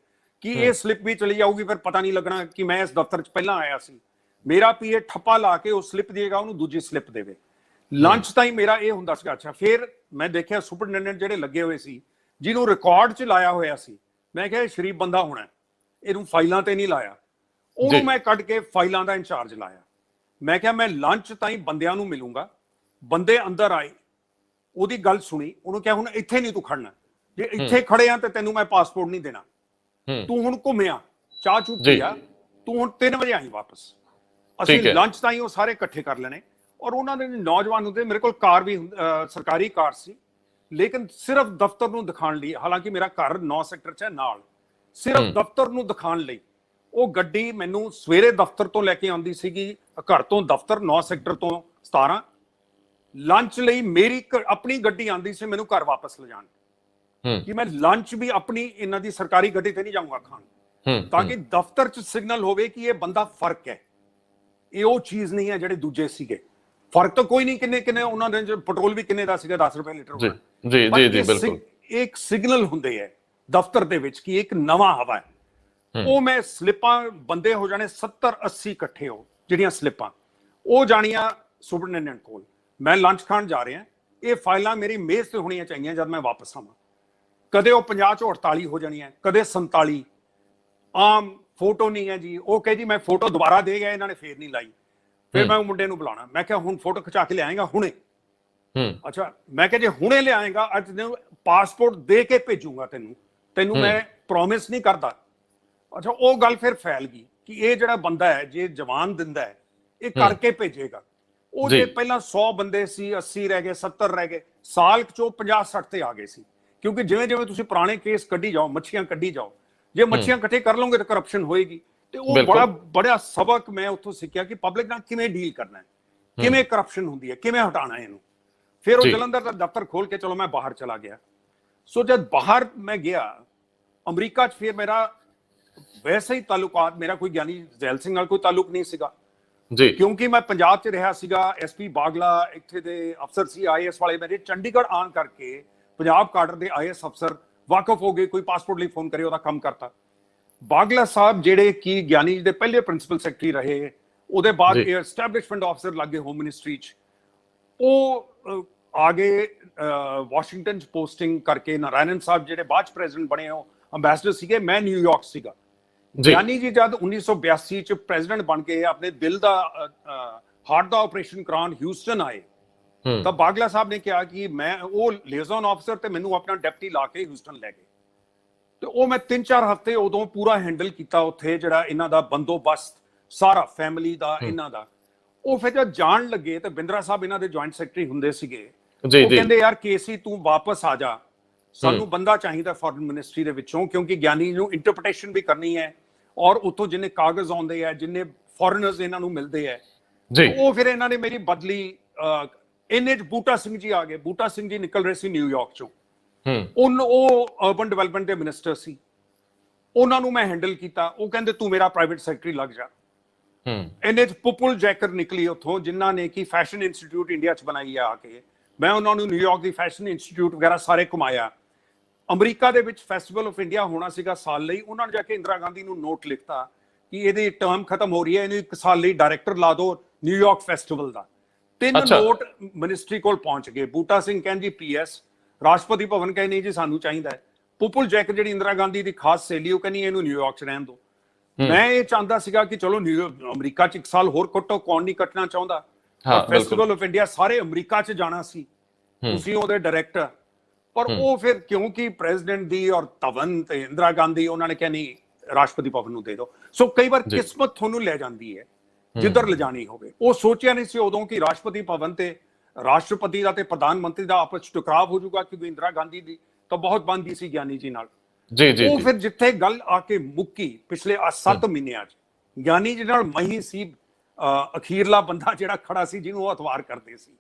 ਕਿ ਇਹ ਸਲਿੱਪ ਵੀ ਚਲੀ ਜਾਊਗੀ, ਫਿਰ ਪਤਾ ਨਹੀਂ ਲੱਗਣਾ ਕਿ ਮੈਂ ਇਸ ਦਫ਼ਤਰ 'ਚ ਪਹਿਲਾਂ ਆਇਆ ਸੀ। ਮੇਰਾ ਪੀਏ ਠੱਪਾ ਲਾ ਕੇ ਉਹ ਸਲਿੱਪ ਦੇਗਾ, ਉਹਨੂੰ ਦੂਜੀ ਸਲਿੱਪ ਦੇਵੇ। ਲੰਚ ਤਾਈਂ ਮੇਰਾ ਇਹ ਹੁੰਦਾ ਸੀਗਾ। ਅੱਛਾ, ਫਿਰ ਮੈਂ ਦੇਖਿਆ ਸੁਪਰਡੈਂਟੈਂਟ ਜਿਹੜੇ ਲੱਗੇ ਹੋਏ ਸੀ, ਜਿਹਨੂੰ ਰਿਕਾਰਡ 'ਚ ਲਾਇਆ ਹੋਇਆ ਸੀ, ਮੈਂ ਕਿਹਾ ਇਹ ਸ਼ਰੀਫ ਬੰਦਾ ਹੋਣਾ, ਇਹਨੂੰ ਫਾਈਲਾਂ ਤੇ ਨਹੀਂ ਲਾਇਆ, ਉਹਨੂੰ ਮੈਂ ਕੱਢ ਕੇ ਫਾਈਲਾਂ ਦਾ ਇੰਚਾਰਜ ਲਾਇਆ। ਮੈਂ ਕਿਹਾ ਮੈਂ ਲੰਚ ਤਾਈਂ ਬੰਦਿਆਂ ਨੂੰ ਮਿਲੂੰਗਾ। ਬੰਦੇ ਅੰਦਰ ਆਏ, ਉਹਦੀ ਗੱਲ ਸੁਣੀ, ਉਹਨੂੰ ਕਿਹਾ ਹੁਣ ਇੱਥੇ ਨਹੀਂ ਤੂੰ ਖੜਨਾ, ਜੇ ਇੱਥੇ ਖੜੇ ਆ ਤੇ ਤੈਨੂੰ ਮੈਂ ਪਾਸਪੋਰਟ ਨਹੀਂ ਦੇਣਾ, ਤੂੰ ਹੁਣ ਘੁੰਮਿਆ, ਚਾਹ ਚੂ ਪੀਆ, ਤੂੰ ਹੁਣ 3 ਵਜੇ ਆਈ ਵਾਪਸ। ਅਸੀਂ ਲੰਚ ਤਾਈਂ ਉਹ ਸਾਰੇ ਇਕੱਠੇ ਕਰ ਲੈਣੇ। ਔਰ ਉਹਨਾਂ ਦੇ ਨੌਜਵਾਨ ਹੁੰਦੇ, ਮੇਰੇ ਕੋਲ ਕਾਰ ਵੀ ਸਰਕਾਰੀ ਕਾਰ ਸੀ, ਲੇਕਿਨ ਸਿਰਫ ਦਫ਼ਤਰ ਨੂੰ ਦਿਖਾਉਣ ਲਈ, ਹਾਲਾਂਕਿ ਮੇਰਾ ਘਰ 9 ਸੈਕਟਰ 'ਚ ਹੈ ਨਾਲ, ਸਿਰਫ ਦਫ਼ਤਰ ਨੂੰ ਦਿਖਾਉਣ ਲਈ ਉਹ ਗੱਡੀ ਮੈਨੂੰ ਸਵੇਰੇ ਦਫ਼ਤਰ ਤੋਂ ਲੈ ਕੇ ਆਉਂਦੀ ਸੀਗੀ, ਘਰ ਤੋਂ ਦਫ਼ਤਰ 9 ਸੈਕਟਰ ਤੋਂ 17। ਲੰਚ ਲਈ ਮੇਰੀ ਆਪਣੀ ਗੱਡੀ ਆਉਂਦੀ ਸੀ ਮੈਨੂੰ ਘਰ ਵਾਪਸ ਲਿਜਾਣ, ਕਿ ਮੈਂ ਲੰਚ ਵੀ ਆਪਣੀ ਇਹਨਾਂ ਦੀ ਸਰਕਾਰੀ ਗੱਡੀ ਤੇ ਨਹੀਂ ਜਾਊਂਗਾ ਖਾਣ, ਤਾਂ ਕਿ ਦਫ਼ਤਰ 'ਚ ਸਿਗਨਲ ਹੋਵੇ ਕਿ ਇਹ ਬੰਦਾ ਫਰਕ ਹੈ, ਇਹ ਉਹ ਚੀਜ਼ ਨਹੀਂ ਹੈ ਜਿਹੜੇ ਦੂਜੇ ਸੀਗੇ। ਫਰਕ ਤਾਂ ਕੋਈ ਨਹੀਂ, ਕਿੰਨੇ ਉਹਨਾਂ ਦੇ ਪੈਟਰੋਲ ਵੀ ਕਿੰਨੇ ਦਾ ਸੀਗਾ, 10 ਰੁਪਏ ਲੀਟਰ ਹੋਣਾ। ਜੀ ਬਿਲਕੁਲ। ਇੱਕ ਸਿਗਨਲ ਹੁੰਦੇ ਹੈ ਦਫ਼ਤਰ ਦੇ ਵਿੱਚ ਕਿ ਇੱਕ ਨਵਾਂ ਹਵਾ ਹੈ। ਉਹ ਮੈਂ ਸਲਿੱਪਾਂ, ਬੰਦੇ ਹੋ ਜਾਣੇ 70-80 ਇਕੱਠੇ ਹੋ, ਜਿਹੜੀਆਂ ਸਲਿੱਪਾਂ ਉਹ ਜਾਣੀਆਂ ਸੁਪਰਡੈਂਟੈਂਟ ਕੋਲ, ਮੈਂ ਲੰਚ ਖਾਣ ਜਾ ਰਿਹਾ, ਇਹ ਫਾਈਲਾਂ ਮੇਰੀ ਮੇਜ਼ ਤੇ ਹੋਣੀਆਂ ਚਾਹੀਦੀਆਂ ਜਦ ਮੈਂ ਵਾਪਸ ਆਵਾਂ। ਕਦੇ ਉਹ 50 ਚੋਂ 48 ਹੋ ਜਾਣੀਆਂ, ਕਦੇ 47। ਆਮ ਫੋਟੋ ਨਹੀਂ ਹੈ ਜੀ, ਉਹ ਕਹੇ ਜੀ ਮੈਂ ਫੋਟੋ ਦੁਬਾਰਾ ਦੇ ਗਿਆ, ਇਹਨਾਂ ਨੇ ਫੇਰ ਨਹੀਂ ਲਾਈ। ਫਿਰ ਮੈਂ ਉਹ ਮੁੰਡੇ ਨੂੰ ਬੁਲਾਉਣਾ, ਮੈਂ ਕਿਹਾ ਹੁਣ ਫੋਟੋ ਖਿਚਾ ਕੇ ਲਿਆਏਗਾ ਹੁਣੇ। ਅੱਛਾ, ਮੈਂ ਕਿਹਾ ਜੇ ਹੁਣੇ ਲਿਆਏਗਾ, ਅੱਜ ਤੈਨੂੰ ਪਾਸਪੋਰਟ ਦੇ ਕੇ ਭੇਜੂਗਾ, ਤੈਨੂੰ ਮੈਂ ਪ੍ਰੋਮਿਸ ਨਹੀਂ ਕਰਦਾ। ਅੱਛਾ, ਉਹ ਗੱਲ ਫਿਰ ਫੈਲ ਗਈ ਕਿ ਇਹ ਜਿਹੜਾ ਬੰਦਾ ਹੈ, ਜੇ ਜਵਾਨ ਦਿੰਦਾ ਹੈ, ਇਹ ਕਰਕੇ ਭੇਜੇਗਾ। ਉਹ ਜੇ ਪਹਿਲਾਂ 100 ਬੰਦੇ ਸੀ, 80 ਰਹਿ ਗਏ, 70 ਰਹਿ ਗਏ, ਸਾਲ ਚੋਂ 50-60 ਤੇ ਆ ਗਏ ਸੀ। ਕਿਉਂਕਿ ਜਿਵੇਂ ਜਿਵੇਂ ਤੁਸੀਂ ਪੁਰਾਣੇ ਕੇਸ ਕੱਢੀ ਜਾਓ, ਮੱਛੀਆਂ ਕੱਢੀ ਜਾਓ, ਜੇ ਮੱਛੀਆਂ ਇਕੱਠੇ ਕਰ ਲਓਗੇ ਤਾਂ ਕਰਪਸ਼ਨ ਹੋਏਗੀ। ਤੇ ਉਹ ਬੜਾ ਸਬਕ ਮੈਂ ਉੱਥੋਂ ਸਿੱਖਿਆ ਕਿ ਪਬਲਿਕ ਨਾਲ ਕਿਵੇਂ ਡੀਲ ਕਰਨਾ ਹੈ, ਕਿਵੇਂ ਕਰਪਸ਼ਨ ਹੁੰਦੀ ਹੈ, ਕਿਵੇਂ ਹਟਾਉਣਾ ਹੈ ਇਹਨੂੰ। ਫਿਰ ਉਹ ਜਲੰਧਰ ਦਾ ਦਫ਼ਤਰ ਖੋਲ ਕੇ ਚਲੋ ਮੈਂ ਬਾਹਰ ਚਲਾ ਗਿਆ। ਸੋ ਜਦ ਬਾਹਰ ਮੈਂ ਗਿਆ ਅਮਰੀਕਾ 'ਚ, ਫਿਰ ਮੇਰਾ ਵੈਸੇ ਹੀ ਤਾਲੁਕਾਤ, ਮੇਰਾ ਕੋਈ ਗਿਆਨੀ ਜ਼ੈਲ ਸਿੰਘ ਨਾਲ ਕੋਈ ਤਾਲੁਕ ਨਹੀਂ ਸੀਗਾ ਜੀ, ਕਿਉਂਕਿ ਮੈਂ ਪੰਜਾਬ 'ਚ ਰਿਹਾ ਸੀਗਾ। ਐਸਪੀ ਬਾਗਲਾ ਇੱਥੇ ਦੇ ਅਫਸਰ ਸੀ, ਆਈਐਸ ਵਾਲੇ। ਮੇਰੇ ਚੰਡੀਗੜ੍ਹ ਆਉਣ ਕਰਕੇ ਪੰਜਾਬ ਕਾਡਰ ਦੇ ਆਈਐਸ ਅਫਸਰ ਵਾਕਫ ਹੋ ਗਏ, ਕੋਈ ਪਾਸਪੋਰਟ ਲਈ ਫੋਨ ਕਰੇ ਉਹਦਾ ਕੰਮ ਕਰਤਾ। ਬਾਗਲਾ ਸਾਹਿਬ ਜਿਹੜੇ ਕਿ ਗਿਆਨੀ ਜੀ ਦੇ ਪਹਿਲੇ ਪ੍ਰਿੰਸੀਪਲ ਸੈਕਟਰੀ ਰਹੇ, ਉਹਦੇ ਬਾਅਦ ਐਸਟੈਬਲਿਸ਼ਮੈਂਟ ਆਫਸਰ ਲੱਗੇ ਹੋਮ ਮਿਨਿਸਟਰੀ 'ਚ, ਉਹ ਆ ਗਏ ਵਾਸ਼ਿੰਗਟਨ 'ਚ ਪੋਸਟਿੰਗ ਕਰਕੇ। ਨਾਰਾਇਣਨ ਸਾਹਿਬ ਜਿਹੜੇ ਬਾਅਦ 'ਚ ਪ੍ਰੈਜ਼ੀਡੈਂਟ ਬਣੇ, ਉਹ ਅੰਬੈਸਡਰ ਸੀਗੇ, ਮੈਂ ਨਿਊਯਾਰਕ ਸੀਗਾ। ਗਿਆਨੀ ਜੀ ਜਦ 1982 'ਚ ਪ੍ਰੈਜ਼ੀਡੈਂਟ ਬਣ ਕੇ ਆਪਣੇ ਦਿਲ ਦਾ ਹਾਰਟ ਦਾ ਆਪਰੇਸ਼ਨ ਕਰਾਉਣ ਹਿਊਸਟਨ ਆਏ, ਤਾਂ ਬਾਗਲਾ ਸਾਹਿਬ ਨੇ ਕਿਹਾ ਕਿ ਮੈਂ ਉਹ ਲਿਏਜ਼ਨ ਆਫਸਰ ਤੇ ਮੈਨੂੰ ਆਪਣਾ ਡਿਪਟੀ ਲਾ ਕੇ ਹਿਊਸਟਨ ਲੈ ਗਏ। ਤੇ ਉਹ ਮੈਂ 3-4 ਹਫ਼ਤੇ ਉਦੋਂ ਪੂਰਾ ਹੈਂਡਲ ਕੀਤਾ ਉੱਥੇ, ਜਿਹੜਾ ਇਹਨਾਂ ਦਾ ਬੰਦੋਬਸਤ ਸਾਰਾ ਫੈਮਿਲੀ ਦਾ, ਇਹਨਾਂ ਦਾ। ਉਹ ਫਿਰ ਜਦ ਜਾਣ ਲੱਗੇ ਤਾਂ ਬਿੰਦਰਾ ਸਾਹਿਬ ਇਹਨਾਂ ਦੇ ਜੁਆਇੰਟ ਸੈਕਟਰੀ ਹੁੰਦੇ ਸੀਗੇ, ਉਹ ਕਹਿੰਦੇ ਯਾਰ ਕੇਸੀ ਤੂੰ ਵਾਪਸ ਆ ਜਾ, ਸਾਨੂੰ ਬੰਦਾ ਚਾਹੀਦਾ ਫੋਰਨ ਮਿਨਿਸਟਰੀ ਦੇ ਵਿੱਚੋਂ, ਕਿਉਂਕਿ ਗਿਆਨੀ ਨੂੰ ਇੰਟਰਪ੍ਰੀਟੇਸ਼ਨ ਵੀ ਕਰਨੀ ਹੈ ਔਰ ਉੱਥੋਂ ਜਿੰਨੇ ਕਾਗਜ਼ ਆਉਂਦੇ ਆ, ਜਿੰਨੇ ਫੋਰਨਰਸ ਇਹਨਾਂ ਨੂੰ ਮਿਲਦੇ ਆ ਜੀ, ਉਹ ਫਿਰ ਇਹਨਾਂ ਨੇ ਮੇਰੀ ਬਦਲੀ ਇੰਨੇ ਚ ਬੂਟਾ ਸਿੰਘ ਜੀ ਆ ਗਏ। ਬੂਟਾ ਸਿੰਘ ਜੀ ਨਿਕਲ ਰਹੇ ਸੀ ਨਿਊਯਾਰਕ ਚੋਂ, ਉਹ ਅਰਬਨ ਡਿਵੈਲਪਮੈਂਟ ਦੇ ਮਿਨਿਸਟਰ ਸੀ। ਉਹਨਾਂ ਨੂੰ ਮੈਂ ਹੈਂਡਲ ਕੀਤਾ। ਉਹ ਕਹਿੰਦੇ ਤੂੰ ਮੇਰਾ ਪ੍ਰਾਈਵੇਟ ਸੈਕਟਰੀ ਲੱਗ ਜਾ। ਇੰਨੇ ਚ ਪੁਪਲ ਜੈਕਰ ਨਿਕਲੀ ਉੱਥੋਂ, ਜਿਨ੍ਹਾਂ ਨੇ ਕਿ ਫੈਸ਼ਨ ਇੰਸਟੀਚਿਊਟ ਇੰਡੀਆ ਚ ਬਣਾਈ ਆ ਕੇ। ਮੈਂ ਉਹਨਾਂ ਨੂੰ ਨਿਊਯਾਰਕ ਦੀ ਫੈਸ਼ਨ ਇੰਸਟੀਚਿਊਟ ਵਗੈਰਾ ਸਾਰੇ ਘੁਮਾਇਆ। ਅਮਰੀਕਾ ਦੇ ਵਿੱਚ ਫੈਸਟੀਵਲ ਆਫ ਇੰਡੀਆ ਹੋਣਾ ਸੀਗਾ ਸਾਲ ਲਈ, ਉਹਨਾਂ ਨੇ ਜਾ ਕੇ ਇੰਦਰਾ ਗਾਂਧੀ ਨੂੰ ਨੋਟ ਲਿਖਤਾ ਕਿ ਇਹਦੀ ਟਰਮ ਖਤਮ ਹੋ ਰਹੀ ਹੈ, ਇਹਨੂੰ 1 ਸਾਲ ਲਈ ਡਾਇਰੈਕਟਰ ਲਾ ਦਿਓ ਨਿਊਯਾਰਕ ਫੈਸਟੀਵਲ ਦਾ। 3 ਨੋਟ ਮਿਨਿਸਟਰੀ ਕੋਲ ਪਹੁੰਚ ਗਏ। ਬੂਟਾ ਸਿੰਘ ਕਹਿੰਦੀ ਪੀਐਸ, ਰਾਸ਼ਟਰਪਤੀ ਭਵਨ ਕਹਿੰਦੇ ਨਹੀਂ ਜੀ ਸਾਨੂੰ ਚਾਹੀਦਾ ਹੈ। ਪੁਪਲ ਜੈਕਰ ਜਿਹੜੀ ਇੰਦਰਾ ਗਾਂਧੀ ਦੀ ਖਾਸ ਸਹੇਲੀ, ਉਹ ਕਹਿੰਦੀ ਇਹਨੂੰ ਨਿਊਯਾਰਕ ਚ ਰਹਿਣ ਦਿਓ। ਮੈਂ ਇਹ ਚਾਹੁੰਦਾ ਸੀਗਾ ਕਿ ਚਲੋ ਅਮਰੀਕਾ ਚ 1 ਸਾਲ ਹੋਰ ਕੱਟੋ, ਕੌਣ ਨਹੀਂ ਕੱਟਣਾ ਚਾਹੁੰਦਾ। ਫੈਸਟੀਵਲ ਆਫ ਇੰਡੀਆ ਸਾਰੇ ਅਮਰੀਕਾ ਚ ਜਾਣਾ ਸੀ, ਤੁਸੀਂ ਉਹਦੇ ਡਾਇਰੈਕਟਰ। ਪਰ ਉਹ ਫਿਰ ਕਿਉਂਕਿ ਪ੍ਰੈਜ਼ੀਡੈਂਟ ਦੀ ਔਰ ਧਵਨ ਤੇ ਇੰਦਰਾ ਗਾਂਧੀ, ਉਹਨਾਂ ਨੇ ਕਿਹਾ ਨਹੀਂ ਰਾਸ਼ਟਰਪਤੀ ਭਵਨ ਨੂੰ ਦੇ ਦਿਓ। ਸੋ ਕਈ ਵਾਰ ਕਿਸਮਤ ਤੁਹਾਨੂੰ ਲੈ ਜਾਂਦੀ ਹੈ ਜਿੱਧਰ ਲਿਜਾਣੀ ਹੋਵੇ। ਉਹ ਸੋਚਿਆ ਨਹੀਂ ਸੀ ਉਦੋਂ ਕਿ ਰਾਸ਼ਟਰਪਤੀ ਭਵਨ ਤੇ ਰਾਸ਼ਟਰਪਤੀ ਦਾ ਤੇ ਪ੍ਰਧਾਨ ਮੰਤਰੀ ਦਾ ਆਪਸ ਚ ਟਕਰਾਅ ਹੋ ਜਾਊਗਾ, ਕਿਉਂਕਿ ਇੰਦਰਾ ਗਾਂਧੀ ਦੀ ਤਾਂ ਬਹੁਤ ਬਣਦੀ ਸੀ ਗਿਆਨੀ ਜੀ ਨਾਲ। ਉਹ ਫਿਰ ਜਿੱਥੇ ਗੱਲ ਆ ਕੇ ਮੁੱਕੀ ਪਿਛਲੇ 7 ਮਹੀਨਿਆਂ ਚ, ਗਿਆਨੀ ਜੀ ਨਾਲ ਮਹੀ ਸੀ ਅਖੀਰਲਾ ਬੰਦਾ ਜਿਹੜਾ ਖੜਾ ਸੀ, ਜਿਹਨੂੰ ਉਹ ਅਤਵਾਰ ਕਰਦੇ ਸੀ।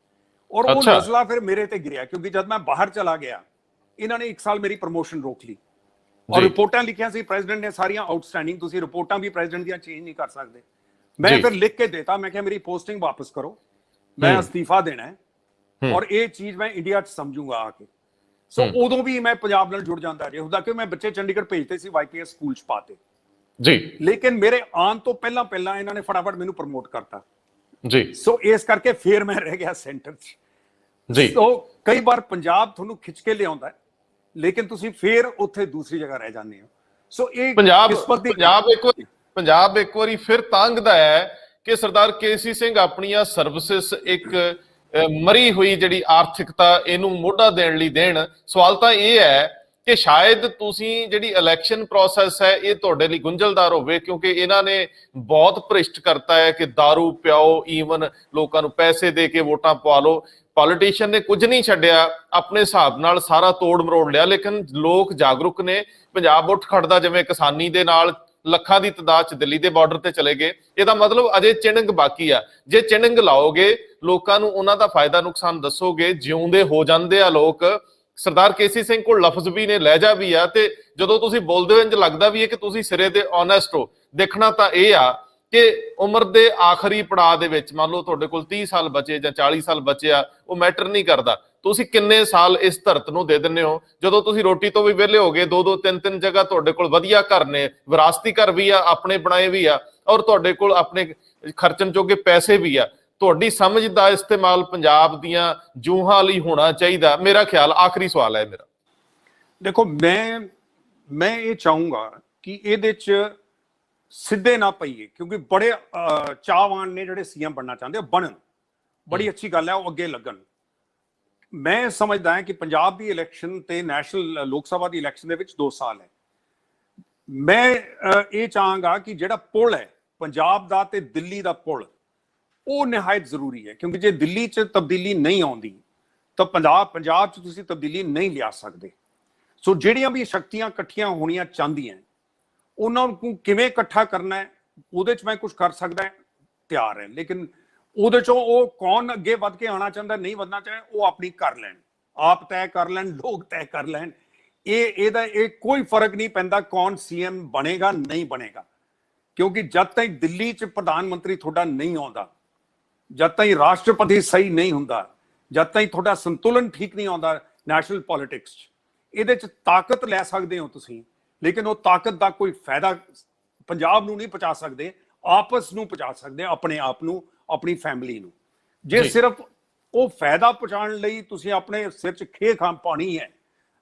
ਔਰ ਉਹ ਨਜ਼ਲਾ ਫਿਰ ਮੇਰੇ ਤੇ ਗਿਰਿਆ, ਕਿਉਂਕਿ ਜਦ ਮੈਂ ਬਾਹਰ ਚਲਾ ਗਿਆ ਇਹਨਾਂ ਨੇ 1 ਸਾਲ ਮੇਰੀ ਪ੍ਰਮੋਸ਼ਨ ਰੋਕ ਲਈ ਔਰ ਰਿਪੋਰਟਾਂ ਲਿਖੀਆਂ ਸੀ ਪ੍ਰੈਜ਼ੀਡੈਂਟ ਨੇ ਸਾਰੀਆਂ ਆਊਟਸਟੈਂਡਿੰਗ, ਤੁਸੀਂ ਰਿਪੋਰਟਾਂ ਵੀ ਪ੍ਰੈਜ਼ੀਡੈਂਟ ਦੀਆਂ ਚੇਂਜ ਨਹੀਂ ਕਰ ਸਕਦੇ। ਮੈਂ ਫਿਰ ਲਿਖ ਕੇ ਦੇਤਾ, ਮੈਂ ਕਿਹਾ ਮੇਰੀ ਪੋਸਟਿੰਗ ਵਾਪਸ ਕਰੋ, ਮੈਂ ਅਸਤੀਫਾ ਦੇਣਾ ਹੈ ਔਰ ਇਹ ਚੀਜ਼ ਮੈਂ ਇੰਡੀਆ 'ਚ ਸਮਝੂਗਾ ਆ ਕੇ। ਸੋ ਉਦੋਂ ਵੀ ਮੈਂ ਪੰਜਾਬ ਨਾਲ ਜੁੜ ਜਾਂਦਾ ਰਿਹਾ ਹੁੰਦਾ, ਕਿ ਮੈਂ ਬੱਚੇ ਚੰਡੀਗੜ੍ਹ ਭੇਜਦੇ ਸੀ, ਵਾਈਪੀਐਸ ਸਕੂਲ 'ਚ ਪਾਤੇ ਜੀ। ਲੇਕਿਨ ਮੇਰੇ ਆਉਣ ਤੋਂ ਪਹਿਲਾਂ ਇਹਨਾਂ ਨੇ ਫਟਾਫਟ ਮੈਨੂੰ ਪ੍ਰਮੋਟ ਕਰਤਾ ਜੀ। ਸੋ ਇਸ ਕਰਕੇ ਫਿਰ ਮੈਂ ਰਹਿ ਗਿਆ ਸੈਂਟਰ 'ਚ ਜੀ। ਸੋ ਕਈ ਵਾਰ ਪੰਜਾਬ ਤੁਹਾਨੂੰ ਖਿੱਚ ਕੇ ਲਿਆਉਂਦਾ, ਲੇਕਿਨ ਤੁਸੀਂ ਫਿਰ ਉੱਥੇ ਦੂਸਰੀ ਜਗ੍ਹਾ ਰਹਿ ਜਾਂਦੇ ਹੋ। ਸੋ ਇਹ ਪੰਜਾਬ ਇੱਕ ਵਾਰੀ ਫਿਰ ਤੰਗਦਾ ਹੈ ਕਿ ਸਰਦਾਰ ਕੇਸੀ ਸਿੰਘ ਆਪਣੀਆਂ ਸਰਵਿਸਿਸ ਇੱਕ ਮਰੀ ਹੋਈ ਜਿਹੜੀ ਆਰਥਿਕਤਾ ਇਹਨੂੰ ਮੋਢਾ ਦੇਣ ਲਈ ਦੇਣ। ਸਵਾਲ ਤਾਂ ਇਹ ਹੈ ਕਿ ਸ਼ਾਇਦ ਤੁਸੀਂ ਜਿਹੜੀ ਇਲੈਕਸ਼ਨ ਪ੍ਰੋਸੈਸ ਹੈ ਇਹ ਤੁਹਾਡੇ ਲਈ ਗੁੰਝਲਦਾਰ ਹੋਵੇ, ਕਿਉਂਕਿ ਇਹਨਾਂ ਨੇ ਬਹੁਤ ਭ੍ਰਿਸ਼ਟ ਕਰਤਾ ਹੈ ਕਿ ਦਾਰੂ ਪਿਆਓ, ਈਵਨ ਲੋਕਾਂ ਨੂੰ ਪੈਸੇ ਦੇ ਕੇ ਵੋਟਾਂ ਪਵਾ ਲਓ। ਪੋਲੀਟੀਸ਼ੀਅਨ ਨੇ ਕੁਝ ਨਹੀਂ ਛੱਡਿਆ, ਆਪਣੇ ਹਿਸਾਬ ਨਾਲ ਸਾਰਾ ਤੋੜ ਮਰੋੜ ਲਿਆ। ਲੇਕਿਨ ਲੋਕ ਜਾਗਰੂਕ ਨੇ, ਪੰਜਾਬ ਉੱਠ ਖੜਦਾ ਜਿਵੇਂ ਕਿਸਾਨੀ ਦੇ ਨਾਲ ਲੱਖਾਂ ਦੀ ਤਾਦਾਦ ਚ ਦਿੱਲੀ ਦੇ ਬਾਰਡਰ ਤੇ ਚਲੇ ਗਏ। ਇਹਦਾ ਮਤਲਬ ਅਜੇ ਚਿਣਗ ਬਾਕੀ ਆ। ਜੇ ਚਿਣਗ ਲਾਓਗੇ, ਲੋਕਾਂ ਨੂੰ ਉਹਨਾਂ ਦਾ ਫਾਇਦਾ ਨੁਕਸਾਨ ਦੱਸੋਗੇ, ਜਿਉਂਦੇ ਹੋ ਜਾਂਦੇ ਆ ਲੋਕ। ਸਰਦਾਰ ਕੇਸੀ ਸਿੰਘ ਕੋਲ ਲਫ਼ਜ਼ ਵੀ ਨੇ, ਲਹਿਜਾ ਵੀ ਆ, ਤੇ ਜਦੋਂ ਤੁਸੀਂ ਬੋਲਦੇ ਹੋ ਇੰਜ ਲੱਗਦਾ ਵੀ ਹੈ ਕਿ ਤੁਸੀਂ ਸਿਰੇ ਦੇ ਓਨੈਸਟ ਹੋ। ਦੇਖਣਾ ਤਾਂ ਇਹ ਆ ਕਿ ਉਮਰ ਦੇ ਆਖਰੀ ਪੜਾਅ ਦੇ ਵਿੱਚ ਮੰਨ ਲਓ ਤੁਹਾਡੇ ਕੋਲ 30 ਸਾਲ ਬਚੇ ਜਾਂ 40 ਸਾਲ ਬਚੇ ਆ, ਉਹ ਮੈਟਰ ਨਹੀਂ ਕਰਦਾ। ਤੁਸੀਂ ਕਿੰਨੇ ਸਾਲ ਇਸ ਧਰਤ ਨੂੰ ਦੇ ਦਿੰਦੇ ਹੋ। ਜਦੋਂ ਤੁਸੀਂ ਰੋਟੀ ਤੋਂ ਵੀ ਵਿਹਲੇ ਹੋ ਗਏ, 2-2 3-3 ਜਗ੍ਹਾ ਤੁਹਾਡੇ ਕੋਲ ਵਧੀਆ ਘਰ ਨੇ, ਵਿਰਾਸਤੀ ਘਰ ਵੀ ਆ, ਆਪਣੇ ਬਣਾਏ ਵੀ ਆ, ਔਰ ਤੁਹਾਡੇ ਕੋਲ ਆਪਣੇ ਖਰਚਣ ਜੋਗੇ ਪੈਸੇ ਵੀ ਆ। ਤੁਹਾਡੀ ਸਮਝ ਦਾ ਇਸਤੇਮਾਲ ਪੰਜਾਬ ਦੀਆਂ ਜੂਹਾਂ ਲਈ ਹੋਣਾ ਚਾਹੀਦਾ, ਮੇਰਾ ਖਿਆਲ। ਆਖਰੀ ਸਵਾਲ ਹੈ ਮੇਰਾ। ਦੇਖੋ, ਮੈਂ ਇਹ ਚਾਹੂੰਗਾ ਕਿ ਇਹਦੇ 'ਚ ਸਿੱਧੇ ਨਾ ਪਈਏ, ਕਿਉਂਕਿ ਬੜੇ ਚਾਹਵਾਨ ਨੇ ਜਿਹੜੇ ਸੀਐਮ ਬਣਨਾ ਚਾਹੁੰਦੇ ਆ, ਬਣਨ, ਬੜੀ ਅੱਛੀ ਗੱਲ ਹੈ, ਉਹ ਅੱਗੇ ਲੱਗਣ। ਮੈਂ ਸਮਝਦਾ ਹਾਂ ਕਿ ਪੰਜਾਬ ਦੀ ਇਲੈਕਸ਼ਨ ਤੇ ਨੈਸ਼ਨਲ ਲੋਕ ਸਭਾ ਦੀ ਇਲੈਕਸ਼ਨ ਦੇ ਵਿੱਚ 2 ਸਾਲ ਹੈ। ਮੈਂ ਇਹ ਚਾਹਾਂਗਾ ਕਿ ਜਿਹੜਾ ਪੁਲ ਹੈ ਪੰਜਾਬ ਦਾ ਤੇ ਦਿੱਲੀ ਦਾ ਪੁਲ, ਉਹ ਨਿਹਾਇਤ ਜ਼ਰੂਰੀ ਹੈ, ਕਿਉਂਕਿ ਜੇ ਦਿੱਲੀ 'ਚ ਤਬਦੀਲੀ ਨਹੀਂ ਆਉਂਦੀ ਤਾਂ ਪੰਜਾਬ 'ਚ ਤੁਸੀਂ ਤਬਦੀਲੀ ਨਹੀਂ ਲਿਆ ਸਕਦੇ। ਸੋ ਜਿਹੜੀਆਂ ਵੀ ਸ਼ਕਤੀਆਂ ਇਕੱਠੀਆਂ ਹੋਣੀਆਂ ਚਾਹੁੰਦੀਆਂ, ਉਹਨਾਂ ਨੂੰ ਕਿਵੇਂ ਇਕੱਠਾ ਕਰਨਾ ਹੈ, ਉਹਦੇ 'ਚ ਮੈਂ ਕੁਝ ਕਰ ਸਕਦਾ, ਤਿਆਰ ਹੈ। ਲੇਕਿਨ ਉਹਦੇ 'ਚੋਂ ਉਹ ਕੌਣ ਅੱਗੇ ਵੱਧ ਕੇ ਆਉਣਾ ਚਾਹੁੰਦਾ, ਨਹੀਂ ਵਧਣਾ ਚਾਹੇ, ਉਹ ਆਪਣੀ ਕਰ ਲੈਣ, ਆਪ ਤੈਅ ਕਰ ਲੈਣ, ਲੋਕ ਤੈਅ ਕਰ ਲੈਣ। ਇਹਦਾ ਕੋਈ ਫਰਕ ਨਹੀਂ ਪੈਂਦਾ ਕੌਣ ਸੀਐਮ ਬਣੇਗਾ ਨਹੀਂ ਬਣੇਗਾ, ਕਿਉਂਕਿ ਜਦ ਤੱਕ ਦਿੱਲੀ 'ਚ ਪ੍ਰਧਾਨ ਮੰਤਰੀ ਤੁਹਾਡਾ ਨਹੀਂ ਆਉਂਦਾ, ਜਦ ਤੱਕ ਰਾਸ਼ਟਰਪਤੀ ਸਹੀ ਨਹੀਂ ਹੁੰਦਾ, ਜਦ ਤੱਕ ਤੁਹਾਡਾ ਸੰਤੁਲਨ ਠੀਕ ਨਹੀਂ ਆਉਂਦਾ ਨੈਸ਼ਨਲ ਪੋਲਿਟਿਕਸ 'ਚ, ਇਹਦੇ 'ਚ ਤਾਕਤ ਲੈ ਸਕਦੇ ਹੋ ਤੁਸੀਂ, ਲੇਕਿਨ ਉਹ ਤਾਕਤ ਦਾ ਕੋਈ ਫਾਇਦਾ ਪੰਜਾਬ ਨੂੰ ਨਹੀਂ ਪਹੁੰਚਾ ਸਕਦੇ, ਆਪਸ ਨੂੰ ਪਹੁੰਚਾ ਸਕਦੇ, ਆਪਣੇ ਆਪ ਨੂੰ, ਆਪਣੀ ਫੈਮਿਲੀ ਨੂੰ। ਜੇ ਸਿਰਫ ਉਹ ਫਾਇਦਾ ਪਹੁੰਚਾਉਣ ਲਈ ਤੁਸੀਂ ਆਪਣੇ ਸਿਰ 'ਚ ਖੇ ਖਾਂ ਪਾਉਣੀ ਹੈ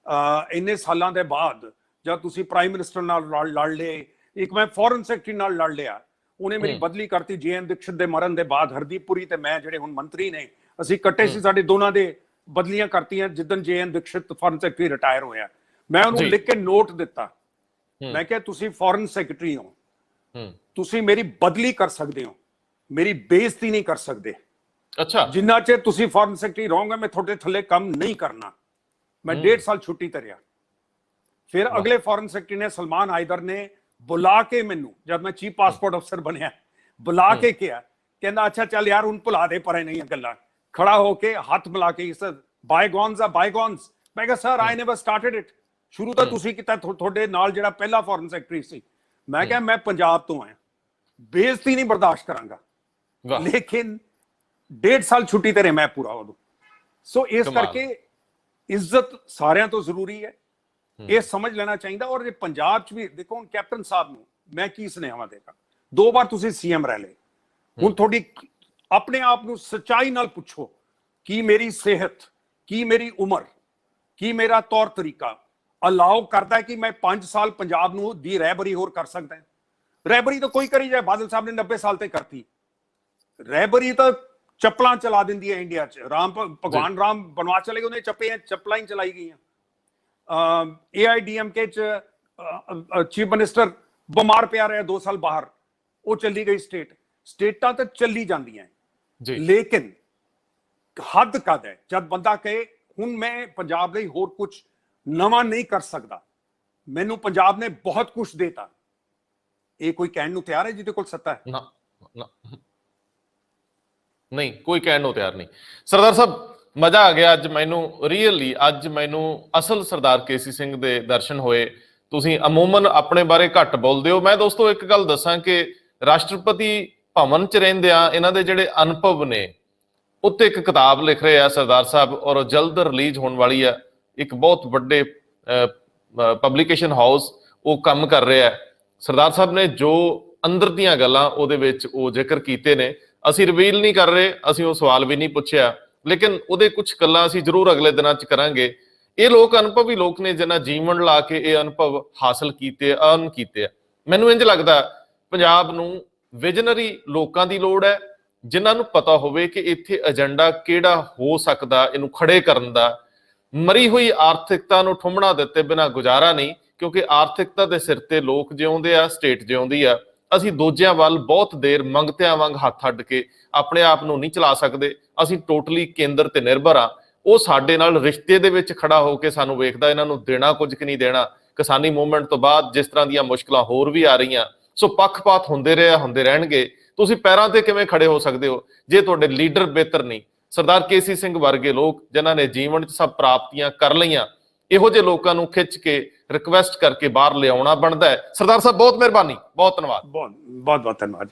ਇੰਨੇ ਸਾਲਾਂ ਦੇ ਬਾਅਦ, ਜਦ ਤੁਸੀਂ ਪ੍ਰਾਈਮ ਮਿਨਿਸਟਰ ਨਾਲ ਲੜ ਲਏ, ਇੱਕ ਮੈਂ ਫੋਰਨ ਸੈਕਟਰੀ ਨਾਲ ਲੜ ਲਿਆ, ਉਹਨੇ ਮੇਰੀ ਬਦਲੀ ਕਰਤੀ JN ਦੀਕਸ਼ਿਤ ਦੇ ਮਰਨ ਦੇ ਬਾਅਦ। ਹਰਦੀਪ ਪੁਰੀ ਤੇ ਮੈਂ ਜਿਹੜੇ ਹੁਣ ਮੰਤਰੀ ਨੇ, ਅਸੀਂ ਇਕੱਠੇ ਸੀ, ਸਾਡੇ ਦੋਨਾਂ ਦੇ ਬਦਲੀਆਂ ਕਰਤੀਆਂ ਜਿੱਦਣ JN Dikshit foreign secretary retire ਹੋਇਆ। ਮੈਂ ਉਹਨੂੰ ਲਿਖ ਕੇ ਨੋਟ ਦਿੱਤਾ, ਮੈਂ ਕਿਹਾ ਤੁਸੀਂ ਫੋਰਨ ਸੈਕਟਰੀ ਹੋ, ਤੁਸੀਂ ਮੇਰੀ ਬਦਲੀ ਕਰ ਸਕਦੇ ਹੋ, ਮੇਰੀ ਬੇਇੱਜ਼ਤੀ ਨਹੀਂ ਕਰ ਸਕਦੇ। ਅੱਛਾ, ਜਿੰਨਾ ਚਿਰ ਤੁਸੀਂ ਫੋਰਨ ਸੈਕਟਰੀ ਰਹੋਗੇ ਮੈਂ ਤੁਹਾਡੇ ਥੱਲੇ ਕੰਮ ਨਹੀਂ ਕਰਨਾ। मैं 1.5 साल छुट्टी ते रहा। फिर अगले फॉरेन सेक्रेटरी ने सलमान हैदर ने बुला के मैनू, जब मैं चीफ पासपोर्ट अफसर बनया, बुला के किया, कहना अच्छा चल यार हुण भुला दे परे नहीं गल्लां, खड़ा होके हाथ मिला के इस बायगॉन्स आ बायगॉन्स। मैं कहा sir I never started it, शुरू तो तुसी कीता, थोड़े नाल जिहड़ा पहला फॉरेन सेक्रेटरी सी। मैं कहा मैं पंजाब तो आया, बेइज्जती नहीं बर्दाश्त करांगा, लेकिन 1.5 साल छुट्टी ते मैं पूरा उदों। सो इस करके इज्जत सारिਆਂ ਤੋਂ ਜ਼ਰੂਰੀ ਹੈ, ਇਹ ਸਮਝ ਲੈਣਾ ਚਾਹੀਦਾ। ਔਰ ਜੇ ਪੰਜਾਬ 'ਚ ਵੀ ਦੇਖੋ, ਹੁਣ ਕੈਪਟਨ ਸਾਹਿਬ ਨੂੰ ਮੈਂ ਕੀ ਸੁਨੇਹਾ ਦੇਗਾ, 2 ਵਾਰ ਤੁਸੀਂ ਸੀਐਮ ਰਹਿ ਲਏ, ਹੁਣ ਤੁਹਾਡੀ ਆਪਣੇ ਆਪ ਨੂੰ ਸੱਚਾਈ ਨਾਲ ਪੁੱਛੋ ਕਿ ਮੇਰੀ ਸਿਹਤ, ਕੀ ਮੇਰੀ ਉਮਰ, ਕੀ ਮੇਰਾ ਤੌਰ ਤਰੀਕਾ ਅਲਾਉ ਕਰਦਾ ਹੈ ਕਿ ਮੈਂ 5 ਸਾਲ ਪੰਜਾਬ ਨੂੰ ਦੀ ਰਹਿਬਰੀ ਹੋਰ ਕਰ ਸਕਦਾ। ਰਹਿਬਰੀ ਤਾਂ ਕੋਈ ਕਰੀ ਜਾਏ, ਬਾਦਲ ਸਾਹਿਬ ਨੇ 90 ਸਾਲ ਤੇ ਕਰਤੀ ਰਹਿਬਰੀ, ਤਾਂ ਚੱਪਲਾਂ ਚਲਾ ਦਿੰਦੀ ਹੈ ਇੰਡੀਆ 'ਚ। ਭਗਵਾਨ ਰਾਮ ਬਣਵਾ ਚਲੇ ਗਏ, ਉਹਨੇ ਚੱਪਲਾਂ ਹੀ ਚਲਾਈ ਗਈਆਂ। AIDMK 'ਚ ਚੀਫ ਮਿਨਿਸਟਰ ਬਿਮਾਰ ਪਿਆ ਰਿਹਾ 2 ਸਾਲ ਬਾਹਰ, ਉਹ ਚੱਲੀ ਗਈ ਸਟੇਟਾਂ ਤਾਂ ਚੱਲੀ ਜਾਂਦੀਆਂ ਲੇਕਿਨ ਹੱਦ ਕਦ ਹੈ ਜਦ ਬੰਦਾ ਕਹੇ ਹੁਣ ਮੈਂ ਪੰਜਾਬ ਲਈ ਹੋਰ ਕੁਝ ਨਵਾਂ ਨਹੀਂ ਕਰ ਸਕਦਾ, ਮੈਨੂੰ ਪੰਜਾਬ ਨੇ ਬਹੁਤ ਕੁਝ ਦੇਤਾ। ਇਹ ਕੋਈ ਕਹਿਣ ਨੂੰ ਤਿਆਰ ਹੈ ਜਿਹਦੇ ਕੋਲ ਸੱਤਾ ਹੈ? ਨਾ ਨਹੀਂ, ਕੋਈ ਕਹਿਣ ਨੂੰ ਤਿਆਰ ਨਹੀਂ। ਸਰਦਾਰ ਸਾਹਿਬ ਮਜ਼ਾ ਆ ਗਿਆ ਅੱਜ ਮੈਨੂੰ, ਰੀਅਲੀ ਅੱਜ ਮੈਨੂੰ ਅਸਲ ਸਰਦਾਰ ਕੇਸੀ ਸਿੰਘ ਦੇ ਦਰਸ਼ਨ ਹੋਏ। ਤੁਸੀਂ ਅਮੂਮਨ ਆਪਣੇ ਬਾਰੇ ਘੱਟ ਬੋਲਦੇ ਹੋ। ਮੈਂ ਦੋਸਤੋ ਇੱਕ ਗੱਲ ਦੱਸਾਂ ਕਿ ਰਾਸ਼ਟਰਪਤੀ ਭਵਨ 'ਚ ਰਹਿੰਦਿਆਂ ਇਹਨਾਂ ਦੇ ਜਿਹੜੇ ਅਨੁਭਵ ਨੇ ਉੱਤੇ ਇੱਕ ਕਿਤਾਬ ਲਿਖ ਰਹੇ ਆ ਸਰਦਾਰ ਸਾਹਿਬ, ਔਰ ਜਲਦ ਰਿਲੀਜ਼ ਹੋਣ ਵਾਲੀ ਆ। ਇੱਕ ਬਹੁਤ ਵੱਡੇ ਪਬਲਿਕੇਸ਼ਨ ਹਾਊਸ ਉਹ ਕੰਮ ਕਰ ਰਿਹਾ। ਸਰਦਾਰ ਸਾਹਿਬ ਨੇ ਜੋ ਅੰਦਰ ਦੀਆਂ ਗੱਲਾਂ ਉਹਦੇ ਵਿੱਚ ਉਹ ਜ਼ਿਕਰ ਕੀਤੇ ਨੇ, ਅਸੀਂ ਰਿਵੀਲ ਨਹੀਂ ਕਰ ਰਹੇ, ਅਸੀਂ ਉਹ ਸਵਾਲ ਵੀ ਨਹੀਂ ਪੁੱਛਿਆ, ਲੇਕਿਨ ਉਹਦੇ ਕੁਝ ਗੱਲਾਂ ਅਸੀਂ ਜ਼ਰੂਰ ਅਗਲੇ ਦਿਨਾਂ 'ਚ ਕਰਾਂਗੇ। ਇਹ ਲੋਕ ਅਨੁਭਵੀ ਲੋਕ ਨੇ ਜਿਨ੍ਹਾਂ ਜੀਵਨ ਲਾ ਕੇ ਇਹ ਅਨੁਭਵ ਹਾਸਲ ਕੀਤੇ, ਅਰਨ ਕੀਤੇ ਆ। ਮੈਨੂੰ ਇੰਝ ਲੱਗਦਾ ਪੰਜਾਬ ਨੂੰ ਵਿਜ਼ਨਰੀ ਲੋਕਾਂ ਦੀ ਲੋੜ ਹੈ, ਜਿਨ੍ਹਾਂ ਨੂੰ ਪਤਾ ਹੋਵੇ ਕਿ ਇੱਥੇ ਏਜੰਡਾ ਕਿਹੜਾ ਹੋ ਸਕਦਾ ਇਹਨੂੰ ਖੜੇ ਕਰਨ ਦਾ। ਮਰੀ ਹੋਈ ਆਰਥਿਕਤਾ ਨੂੰ ਠੁੰਮਣਾ ਦਿੱਤੇ ਬਿਨਾਂ ਗੁਜ਼ਾਰਾ ਨਹੀਂ, ਕਿਉਂਕਿ ਆਰਥਿਕਤਾ ਦੇ ਸਿਰ ਤੇ ਲੋਕ ਜਿਉਂਦੇ ਆ, ਸਟੇਟ ਜਿਉਂਦੀ ਆ। ਅਸੀਂ ਦੂਜਿਆਂ ਵੱਲ ਬਹੁਤ ਦੇਰ ਮੰਗਤਿਆਂ ਵਾਂਗ ਹੱਥ ਅੱਡ ਕੇ ਆਪਣੇ ਆਪ ਨੂੰ ਨਹੀਂ ਚਲਾ ਸਕਦੇ। ਅਸੀਂ ਟੋਟਲੀ ਕੇਂਦਰ ਤੇ ਨਿਰਭਰ ਆ। ਉਹ ਸਾਡੇ ਨਾਲ ਰਿਸ਼ਤੇ ਦੇ ਵਿੱਚ ਖੜਾ ਹੋ ਕੇ ਸਾਨੂੰ ਵੇਖਦਾ, ਇਹਨਾਂ ਨੂੰ ਦੇਣਾ ਕੁਝ ਕਿ ਨਹੀਂ ਦੇਣਾ। ਕਿਸਾਨੀ ਮੂਵਮੈਂਟ ਤੋਂ ਬਾਅਦ ਜਿਸ ਤਰ੍ਹਾਂ ਦੀਆਂ ਮੁਸ਼ਕਲਾਂ ਹੋਰ ਵੀ ਆ ਰਹੀਆਂ, ਸੋ ਪੱਖਪਾਤ ਹੁੰਦੇ ਰਹਿਣਗੇ। ਤੁਸੀਂ ਪੈਰਾਂ ਤੇ ਕਿਵੇਂ ਖੜੇ ਹੋ ਸਕਦੇ ਹੋ ਜੇ ਤੁਹਾਡੇ ਲੀਡਰ ਬਿਹਤਰ ਨਹੀਂ? ਸਰਦਾਰ ਕੇਸੀ ਸਿੰਘ ਵਰਗੇ ਲੋਕ ਜਿਨ੍ਹਾਂ ਨੇ ਜੀਵਨ 'ਚ ਸਭ ਪ੍ਰਾਪਤੀਆਂ ਕਰ ਲਈਆਂ, ਇਹੋ ਜਿਹੇ ਲੋਕਾਂ ਨੂੰ ਖਿੱਚ ਕੇ ਰਿਕਵੈਸਟ ਕਰਕੇ ਬਾਹਰ ਲਿਆਉਣਾ ਬਣਦਾ ਹੈ। ਸਰਦਾਰ ਸਾਹਿਬ ਬਹੁਤ ਮਿਹਰਬਾਨੀ, ਬਹੁਤ ਧੰਨਵਾਦ। ਬਹੁਤ ਧੰਨਵਾਦ।